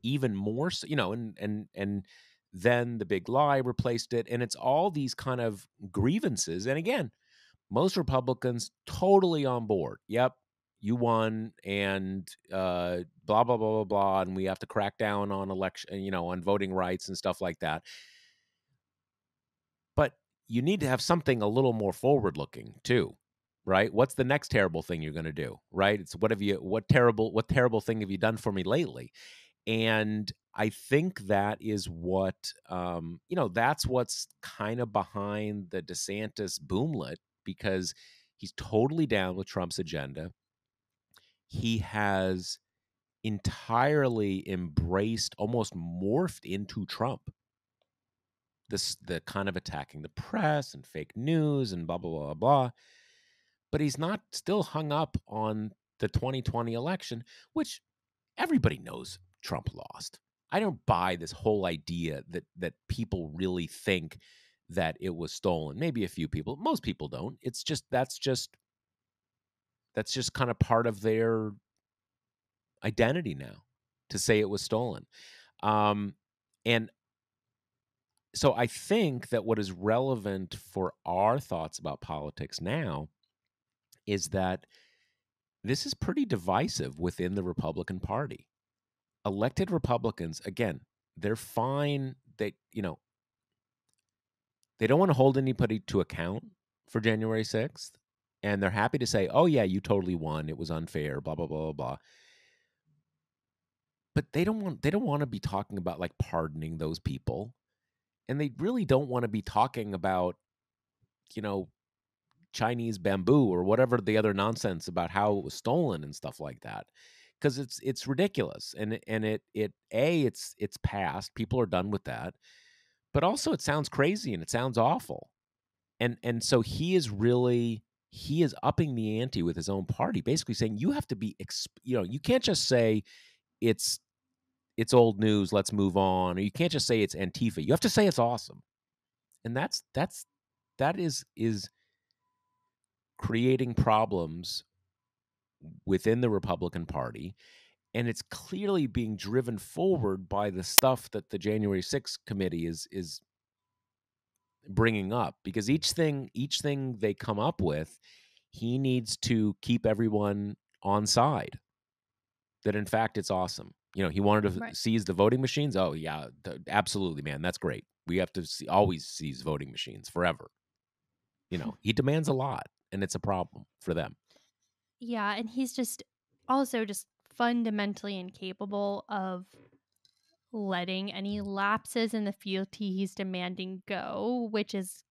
even more so, and then the big lie replaced it, and it's all these kind of grievances. And again, most Republicans totally on board. Yep, you won, and blah blah blah blah blah, and we have to crack down on election, on voting rights and stuff like that. But you need to have something a little more forward looking too, right? What's the next terrible thing you're going to do, right? It's what terrible thing have you done for me lately? And I think that is what that's what's kind of behind the DeSantis boomlet, because he's totally down with Trump's agenda. He has entirely embraced, almost morphed into Trump, the kind of attacking the press and fake news and blah blah blah blah. But he's not still hung up on the 2020 election, which everybody knows Trump lost. I don't buy this whole idea that people really think that it was stolen. Maybe a few people. Most people don't. It's just that's just kind of part of their identity now to say it was stolen. Um, and so I think that what is relevant for our thoughts about politics now is that this is pretty divisive within the Republican Party. Elected Republicans, again, they're fine. They don't want to hold anybody to account for January 6th. And they're happy to say, oh, yeah, you totally won. It was unfair, blah, blah, blah, blah, blah. But they don't want to be talking about like pardoning those people. And they really don't want to be talking about, you know, Chinese bamboo or whatever the other nonsense about how it was stolen and stuff like that, because it's ridiculous. And it's past. People are done with that, but also it sounds crazy and it sounds awful. And so he is upping the ante with his own party, basically saying you have to be you can't just say it's it's old news, let's move on. Or you can't just say it's Antifa. You have to say it's awesome. And that is creating problems within the Republican Party, and it's clearly being driven forward by the stuff that the January 6th committee is bringing up, because each thing they come up with, he needs to keep everyone on side that in fact it's awesome. He wanted to Right. seize the voting machines. Oh yeah, absolutely, man, that's great. We have to always seize voting machines forever. He demands a lot, and it's a problem for them. Yeah, and he's just also just fundamentally incapable of letting any lapses in the fealty he's demanding go, which is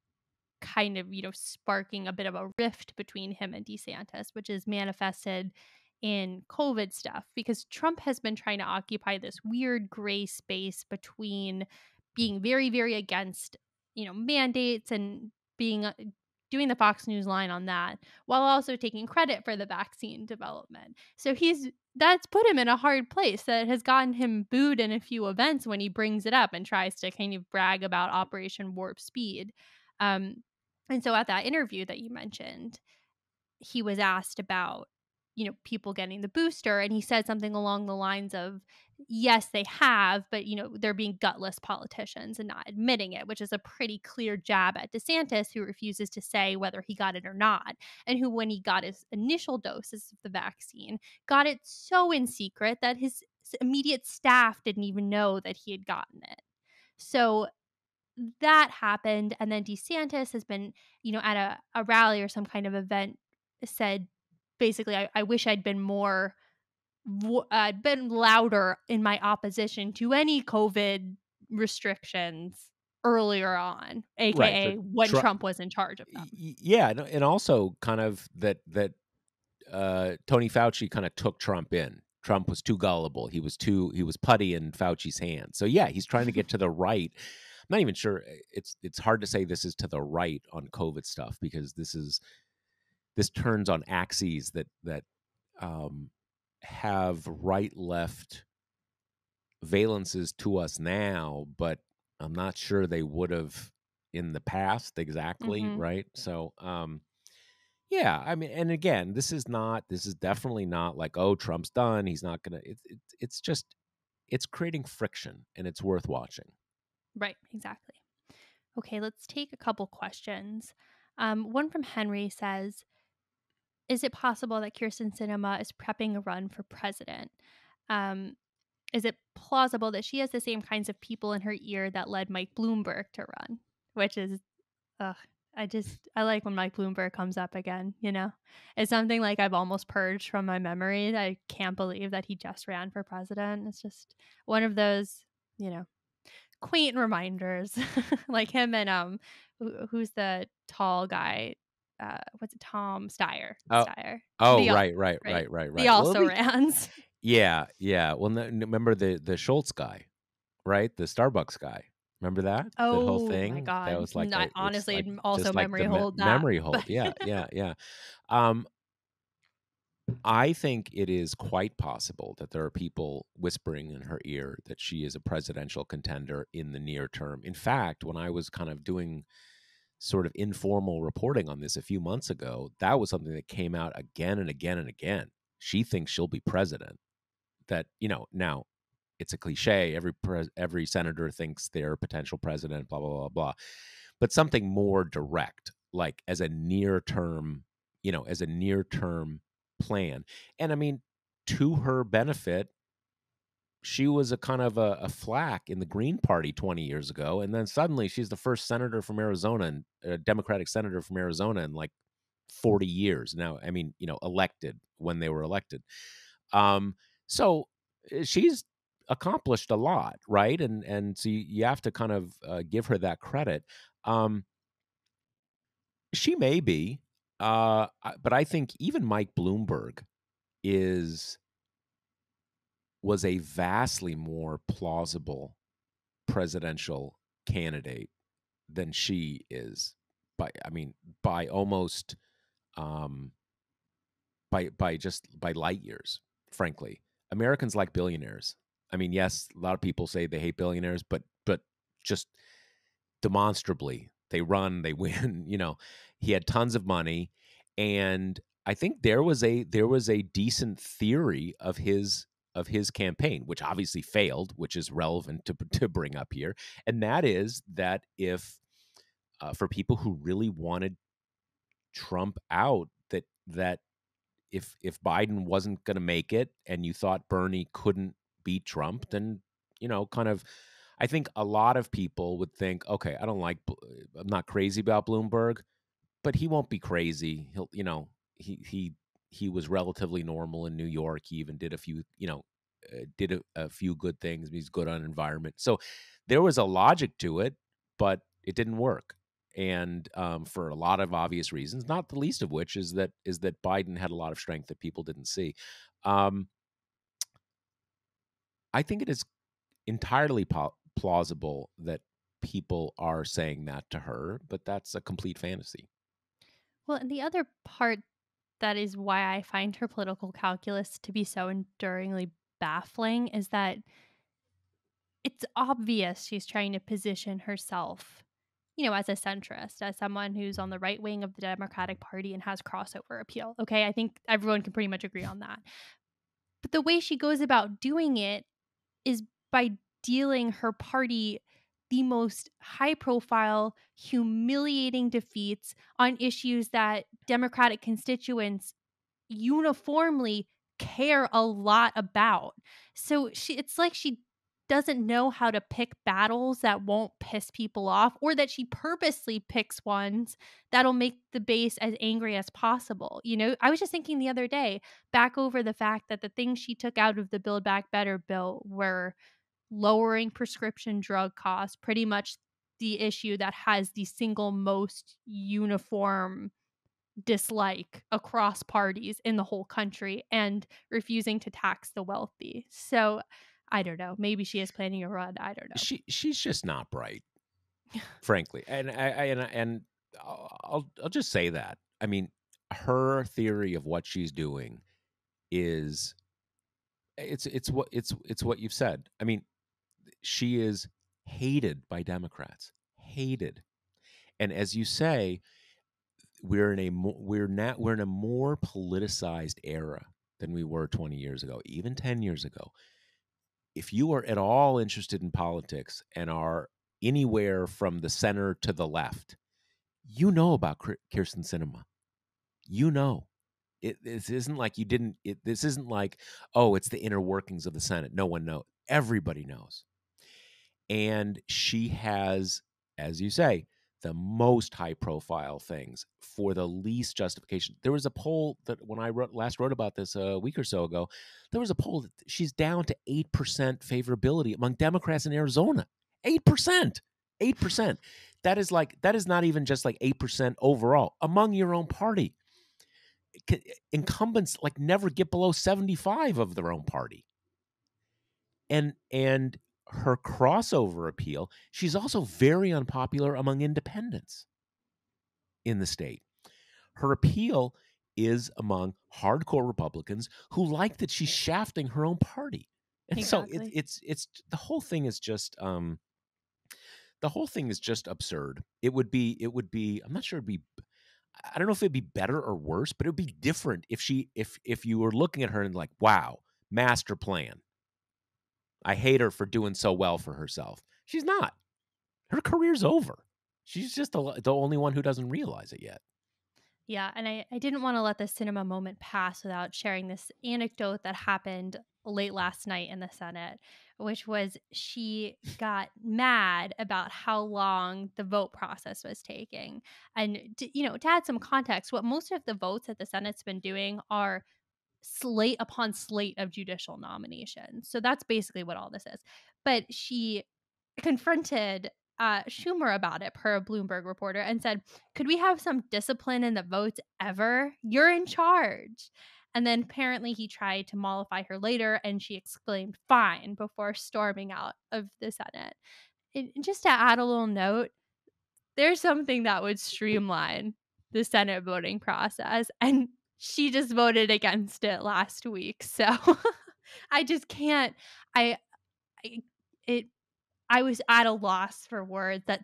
kind of, sparking a bit of a rift between him and DeSantis, which is manifested in COVID stuff because Trump has been trying to occupy this weird gray space between being very, very against, mandates and being doing the Fox News line on that while also taking credit for the vaccine development. So that's put him in a hard place that has gotten him booed in a few events when he brings it up and tries to kind of brag about Operation Warp Speed. Um, and so at that interview that you mentioned, he was asked about, people getting the booster, and he said something along the lines of, yes, they have, but, they're being gutless politicians and not admitting it, which is a pretty clear jab at DeSantis, who refuses to say whether he got it or not, and who, when he got his initial doses of the vaccine, got it so in secret that his immediate staff didn't even know that he had gotten it. So that happened, and then DeSantis has been, at a rally or some kind of event, said basically, I wish I'd been more I'd been louder in my opposition to any COVID restrictions earlier on, Right. So aka when Trump was in charge of them. yeah, and also kind of that Tony Fauci kind of took Trump in. Trump was too gullible. He was putty in Fauci's hands. So yeah, he's trying to get to the right. I'm not even sure. It's hard to say this is to the right on COVID stuff, because this turns on axes that um, have right left valences to us now, but I'm not sure they would have in the past exactly, Mhm. right? So yeah, I mean, and again, this is definitely not like, oh, Trump's done, he's not gonna, it's just, it's creating friction, and it's worth watching. Right, exactly. Okay, let's take a couple questions. One from Henry says, is it possible that Kirsten Sinema is prepping a run for president? Um, is it plausible that she has the same kinds of people in her ear that led Mike Bloomberg to run? Which is, ugh, I like when Mike Bloomberg comes up again, It's something like I've almost purged from my memory. I can't believe that he just ran for president. It's just one of those, you know, quaint reminders. Like him and who's the tall guy? What's it? Tom Steyer. Oh, Steyer. oh, The al- right, right, right. right, right, The right. Well, at also least, rans. yeah, yeah. Well, remember the Schultz guy, right? The Starbucks guy. Remember that, that whole Oh my thing? That god. was like I it's honestly like also just like memory the hold that. memory But hold. Yeah, yeah, yeah. Um, I think it is quite possible that there are people whispering in her ear that she is a presidential contender in the near term. In fact, when I was kind of doing sort of informal reporting on this a few months ago, that was something that came out again and again and again. She thinks she'll be president. That, now it's a cliche. Every senator thinks they're a potential president, blah, blah, blah, blah. But something more direct, like as a near term plan. And I mean, to her benefit, she was a kind of a flack in the Green Party 20 years ago. And then suddenly she's the first senator from Arizona, and a Democratic senator from Arizona in like 40 years now. I mean, elected when they were elected. Um, so she's accomplished a lot, right? And so you have to kind of give her that credit. Um, she may be, but I think even Mike Bloomberg is was a vastly more plausible presidential candidate than she is, by almost um by light years, frankly. Americans like billionaires. I mean, yes, a lot of people say they hate billionaires, but just demonstrably, they run, they win, He had tons of money, and I think there was a decent theory of his campaign, which obviously failed, which is relevant to bring up here, and that is that if for people who really wanted Trump out, that if Biden wasn't going to make it, and you thought Bernie couldn't beat Trump, then kind of. I think a lot of people would think, okay, I'm not crazy about Bloomberg, but he won't be crazy. He he was relatively normal in New York. He even did a few, did a few good things. He's good on environment. So there was a logic to it, but it didn't work. And for a lot of obvious reasons, not the least of which is that Biden had a lot of strength that people didn't see. Um, I think it is entirely plausible that people are saying that to her, but that's a complete fantasy. Well, and the other part that is why I find her political calculus to be so enduringly baffling is that it's obvious she's trying to position herself, as a centrist, as someone who's on the right wing of the Democratic Party and has crossover appeal. Okay. I think everyone can pretty much agree on that. But the way she goes about doing it is by dealing her party the most high profile, humiliating defeats on issues that Democratic constituents uniformly care a lot about. So it's like she doesn't know how to pick battles that won't piss people off, or that she purposely picks ones that'll make the base as angry as possible. I was just thinking the other day back over the fact that the things she took out of the Build Back Better bill were lowering prescription drug costs, pretty much the issue that has the single most uniform dislike across parties in the whole country, and refusing to tax the wealthy. So I don't know. Maybe she is planning a run. I don't know. She's just not bright, frankly, and I'll just say that. I mean, her theory of what she's doing is it's what you've said. I mean, she is hated by Democrats, hated, and as you say, we're in a more politicized era than we were 20 years ago, even 10 years ago. If you are at all interested in politics and are anywhere from the center to the left, you know about Kirsten Sinema. You know. This isn't like you didn't. This isn't like, oh, it's the inner workings of the Senate. No one knows. Everybody knows. And she has, as you say, the most high profile things for the least justification. There was a poll that when I last wrote about this a week or so ago, there was a poll that she's down to 8% favorability among Democrats in Arizona. 8%. 8%. That is not even just like 8% overall among your own party. Incumbents never get below 75 of their own party. And her crossover appeal, she's also very unpopular among independents in the state. Her appeal is among hardcore Republicans who like that she's shafting her own party. And Exactly. so it's the whole thing is just absurd. It would be I'm not sure I don't know if it'd be better or worse, but it would be different if you were looking at her and like, wow, master plan. I hate her for doing so well for herself. She's not. Her career's over. She's just the only one who doesn't realize it yet. Yeah, and I didn't want to let this cinema moment pass without sharing this anecdote that happened late last night in the Senate, which was she got mad about how long the vote process was taking. And to add some context, what most of the votes that the Senate's been doing are slate upon slate of judicial nominations. So that's basically what all this is. But she confronted Schumer about it, per a Bloomberg reporter, and said, "Could we have some discipline in the votes ever? You're in charge." And then apparently he tried to mollify her later, and she exclaimed, "Fine," before storming out of the Senate. And just to add a little note, there's something that would streamline the Senate voting process, and she just voted against it last week. So I just can't. I it I was at a loss for words that,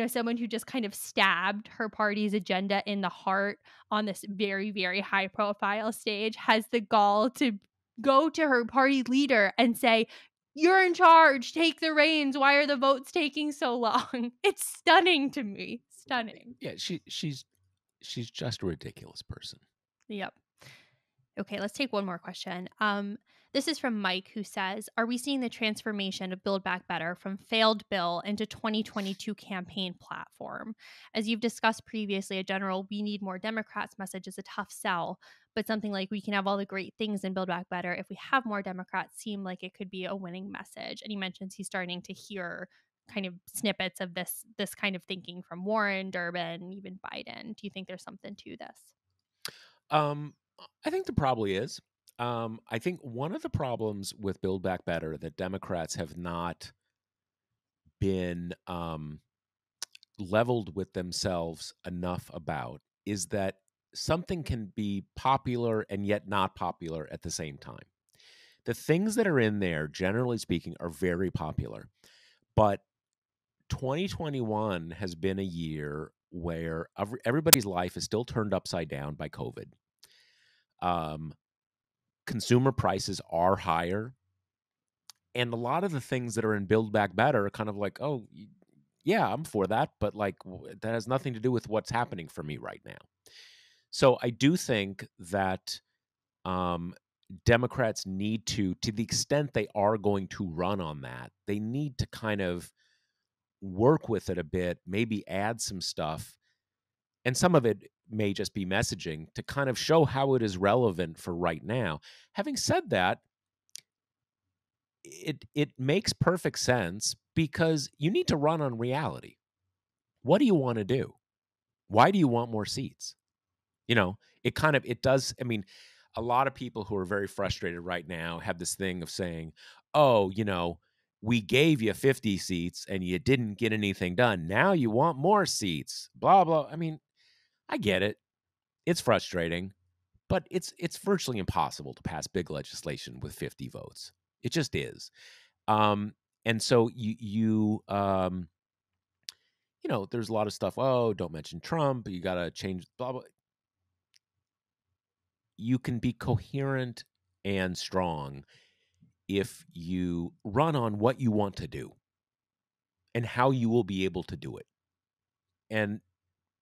someone who just kind of stabbed her party's agenda in the heart on this very, very high profile stage has the gall to go to her party leader and say, "You're in charge. Take the reins. Why are the votes taking so long?" It's stunning to me. Stunning. Yeah, she's just a ridiculous person. Yep. Okay, let's take one more question. This is from Mike who says, "Are we seeing the transformation of Build Back Better from failed bill into 2022 campaign platform? As you've discussed previously, a general 'we need more Democrats' message is a tough sell, but something like 'we can have all the great things in Build Back Better if we have more Democrats' seem like it could be a winning message." And he mentions he's starting to hear kind of snippets of this kind of thinking from Warren, Durbin, even Biden. Do you think there's something to this? Um, I think there probably is. I think one of the problems with Build Back Better that Democrats have not been leveled with themselves enough about is that something can be popular and yet not popular at the same time. The things that are in there, generally speaking, are very popular, but 2021 has been a year where everybody's life is still turned upside down by COVID. Um, Consumer prices are higher, and a lot of the things that are in Build Back Better are kind of like, oh, yeah, I'm for that, but like that has nothing to do with what's happening for me right now. So I do think that um, Democrats need to the extent they are going to run on that, they need to kind of work with it a bit, maybe add some stuff. And some of it may just be messaging to kind of show how it is relevant for right now. Having said that, it makes perfect sense because you need to run on reality. What do you want to do? Why do you want more seats? It does. I mean, a lot of people who are very frustrated right now have this thing of saying, oh, we gave you 50 seats and you didn't get anything done. Now you want more seats, blah, blah. I mean, I get it. It's frustrating, but it's virtually impossible to pass big legislation with 50 votes. It just is. Um, and so there's a lot of stuff. Oh, don't mention Trump. You got to change blah, blah. You can be coherent and strong if you run on what you want to do and how you will be able to do it. And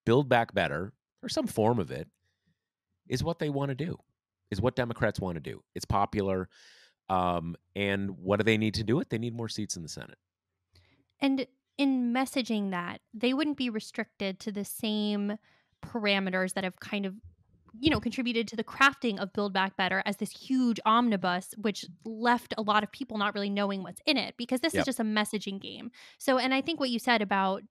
Build Back Better, or some form of it, is what they want to do, is what Democrats want to do. It's popular. And what do they need to do it? They need more seats in the Senate. And in messaging that, they wouldn't be restricted to the same parameters that have kind of, contributed to the crafting of Build Back Better as this huge omnibus, which left a lot of people not really knowing what's in it because this is Yep. just a messaging game. So, and I think what you said about,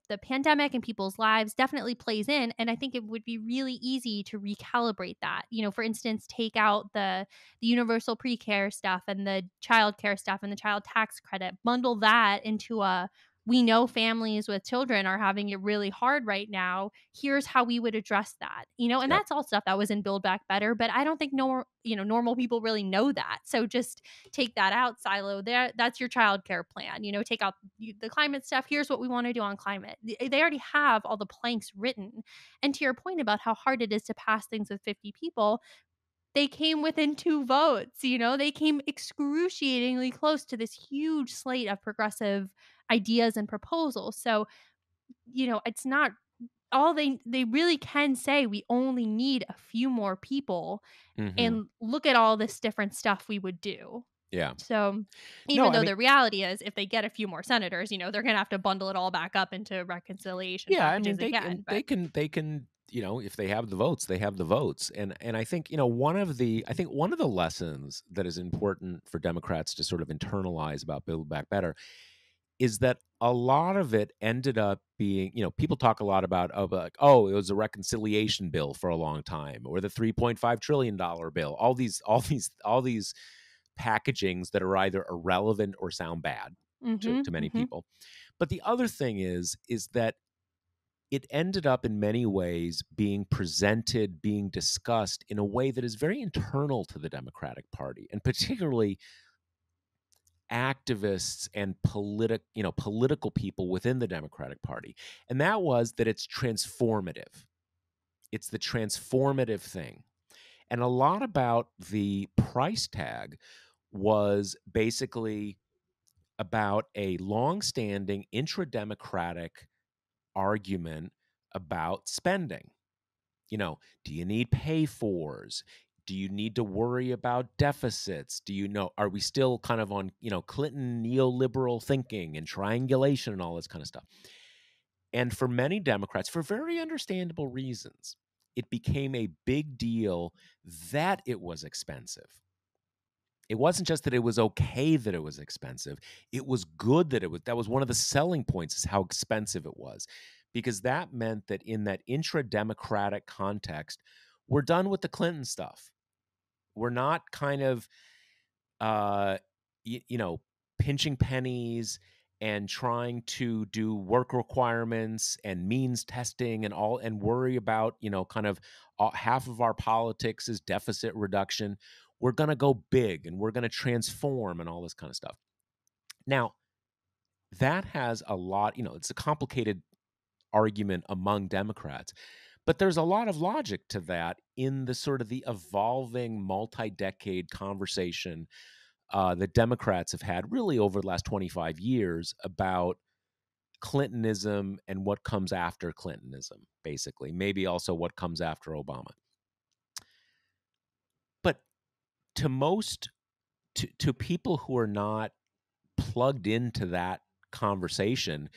the pandemic and people's lives definitely plays in. And I think it would be really easy to recalibrate that. For instance, take out the universal pre-care stuff and the child care stuff and the child tax credit, bundle that into a we know families with children are having it really hard right now. Here's how we would address that. And Yep. that's all stuff that was in Build Back Better, but I don't think normal people really know that. So just take that out, silo there. That's your childcare plan. Take out the climate stuff. Here's what we want to do on climate. They already have all the planks written. And to your point about how hard it is to pass things with 50 people, they came within 2 votes. They came excruciatingly close to this huge slate of progressive ideas and proposals. So, it's not all they really can say we only need a few more people Hmm. and look at all this different stuff we would do. Yeah. So, No, even I though mean, the reality is if they get a few more senators, they're going to have to bundle it all back up into reconciliation yeah, I mean, packages again, but they can, if they have the votes, they have the votes. And I think, one of the lessons that is important for Democrats to sort of internalize about Build Back Better is that a lot of it ended up being, people talk a lot about, oh, like, oh, it was a reconciliation bill for a long time, or the $3.5 trillion bill, all these packagings that are either irrelevant or sound bad to mhm, many mhm. people. But the other thing is that it ended up in many ways being presented, being discussed in a way that is very internal to the Democratic Party, and particularly activists and political people within the Democratic Party. And that was that it's transformative. It's the transformative thing. And a lot about the price tag was basically about a long-standing intra-democratic argument about spending. Do you need pay-fors? Do you need to worry about deficits? Are we still kind of on, Clinton neoliberal thinking and triangulation and all this kind of stuff? And for many Democrats, for very understandable reasons, it became a big deal that it was expensive. It wasn't just that it was okay that it was expensive. It was good that was one of the selling points, is how expensive it was. Because that meant that in that intra-democratic context, we're done with the Clinton stuff. We're not kind of uh pinching pennies and trying to do work requirements and means testing and worry about, kind of half of our politics is deficit reduction. We're going to go big and we're going to transform and all this kind of stuff. Now, that has a lot, it's a complicated argument among Democrats, but there's a lot of logic to that in the sort of the evolving multi-decade conversation that Democrats have had really over the last 25 years about Clintonism and what comes after Clintonism, basically, maybe also what comes after Obama. But to most, to people who are not plugged into that conversation,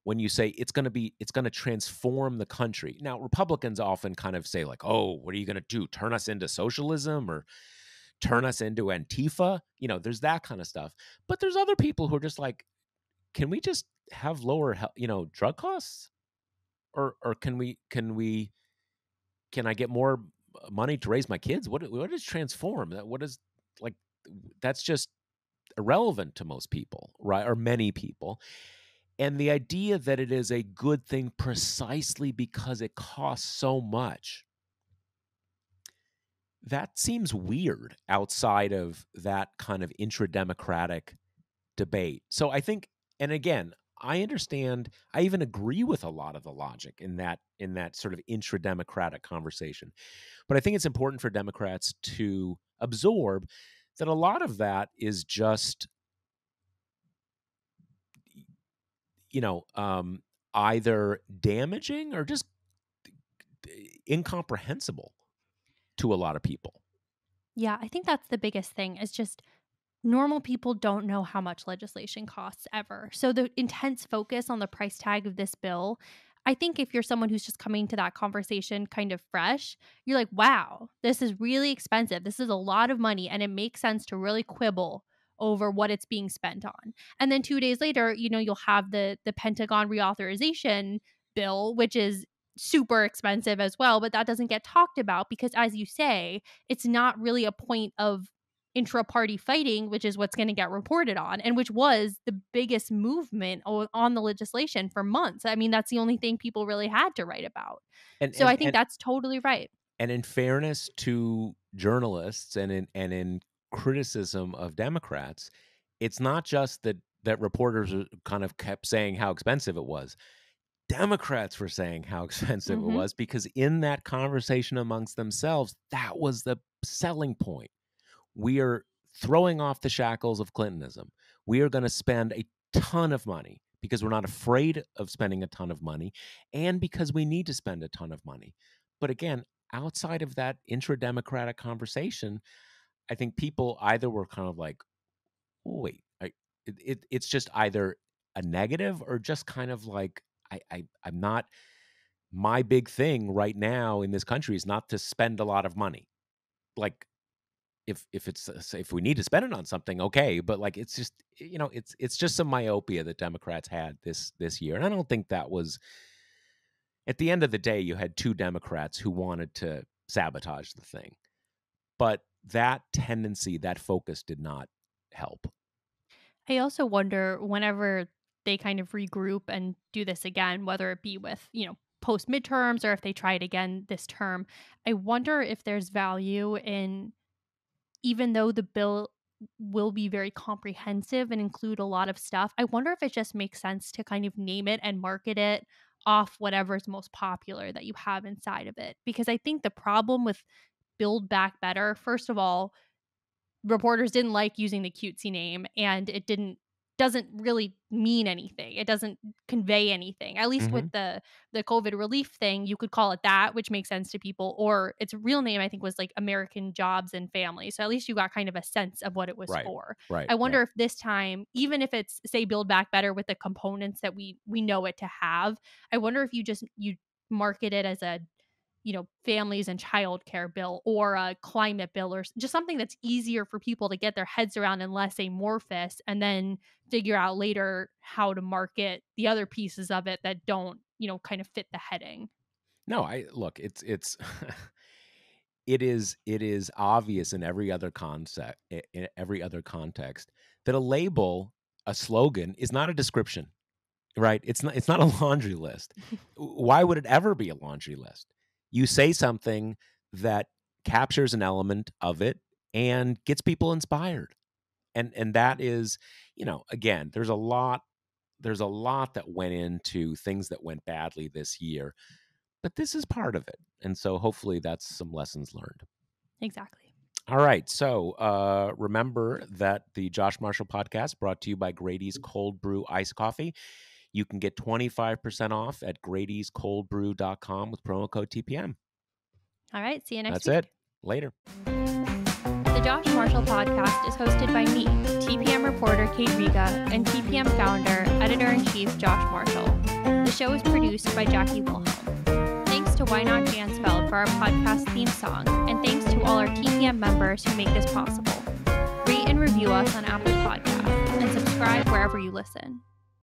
when you say it's going to transform the country. Now, Republicans often kind of say like, oh, what are you going to do? Turn us into socialism or turn us into Antifa? There's that kind of stuff. But there's other people who are just like, can we just have lower, drug costs? Or can I get more money to raise my kids? What is transform? What is, like, that's just irrelevant to most people, right? Or many people. And the idea that it is a good thing precisely because it costs so much, that seems weird outside of that kind of intra-democratic debate. So I think, and again, I understand, I even agree with a lot of the logic in that sort of intra-democratic conversation. But I think it's important for Democrats to absorb that a lot of that is just, either damaging or just incomprehensible to a lot of people. Yeah, I think that's the biggest thing, is just normal people don't know how much legislation costs ever. So the intense focus on the price tag of this bill, I think if you're someone who's just coming to that conversation kind of fresh, you're like, wow, this is really expensive. This is a lot of money. And it makes sense to really quibble over what it's being spent on. And then 2 days later, you'll have the Pentagon reauthorization bill, which is super expensive as well, but that doesn't get talked about because, as you say, it's not really a point of intra-party fighting, which is what's going to get reported on, and which was the biggest movement on the legislation for months. I mean, that's the only thing people really had to write about. And So and I think and that's totally right. and in fairness to journalists and in criticism of Democrats, it's not just that reporters kind of kept saying how expensive it was. Democrats were saying how expensive it Mhm. was because in that conversation amongst themselves, that was the selling point. We are throwing off the shackles of Clintonism. We are going to spend a ton of money because we're not afraid of spending a ton of money and because we need to spend a ton of money. But again, outside of that intra-democratic conversation, I think people either were kind of like, oh, wait, it's just either a negative or just kind of like, I'm not, my big thing right now in this country is not to spend a lot of money. Like, if we need to spend it on something, okay, but like it's just, it's just some myopia that Democrats had this year, and I don't think that was, at the end of the day, you had two Democrats who wanted to sabotage the thing, but that tendency, that focus did not help. I also wonder, whenever they kind of regroup and do this again, whether it be with, post midterms or if they try it again this term, I wonder if there's value in, even though the bill will be very comprehensive and include a lot of stuff. I wonder if it just makes sense to kind of name it and market it off whatever's most popular that you have inside of it. Because I think the problem with Build Back Better, first of all, reporters didn't like using the cutesy name, and it doesn't really mean anything. It doesn't convey anything. At least with Mhm. the COVID relief thing, you could call it that, which makes sense to people, or its real name I think was like American Jobs and Family. So at least you got kind of a sense of what it was Right. for. Right. I Right. wonder if this time, even if it's say Build Back Better with the components that we know it to have, I wonder if you market it as a families and childcare bill or a climate bill or just something that's easier for people to get their heads around and less amorphous, and then figure out later how to market the other pieces of it that don't, kind of fit the heading. No, I look, it's it is obvious in every other concept, in every other context, that a label, a slogan is not a description, right? It's not a laundry list. Why would it ever be a laundry list? You say something that captures an element of it and gets people inspired. And that is, again, there's a lot that went into things that went badly this year, but this is part of it. And so hopefully that's some lessons learned. Exactly. All right. So remember that the Josh Marshall podcast brought to you by Grady's Cold Brew Iced Coffee. You can get 25% off at Grady'sColdBrew.com with promo code TPM. All right, see you next That's week. it. Later. The Josh Marshall podcast is hosted by me, TPM reporter Kate Riga, and TPM founder, editor-in-chief Josh Marshall. The show is produced by Jackie Wilhelm. Thanks to Why Not Jansfeld for our podcast theme song, and thanks to all our TPM members who make this possible. Rate and review us on Apple Podcasts, and subscribe wherever you listen.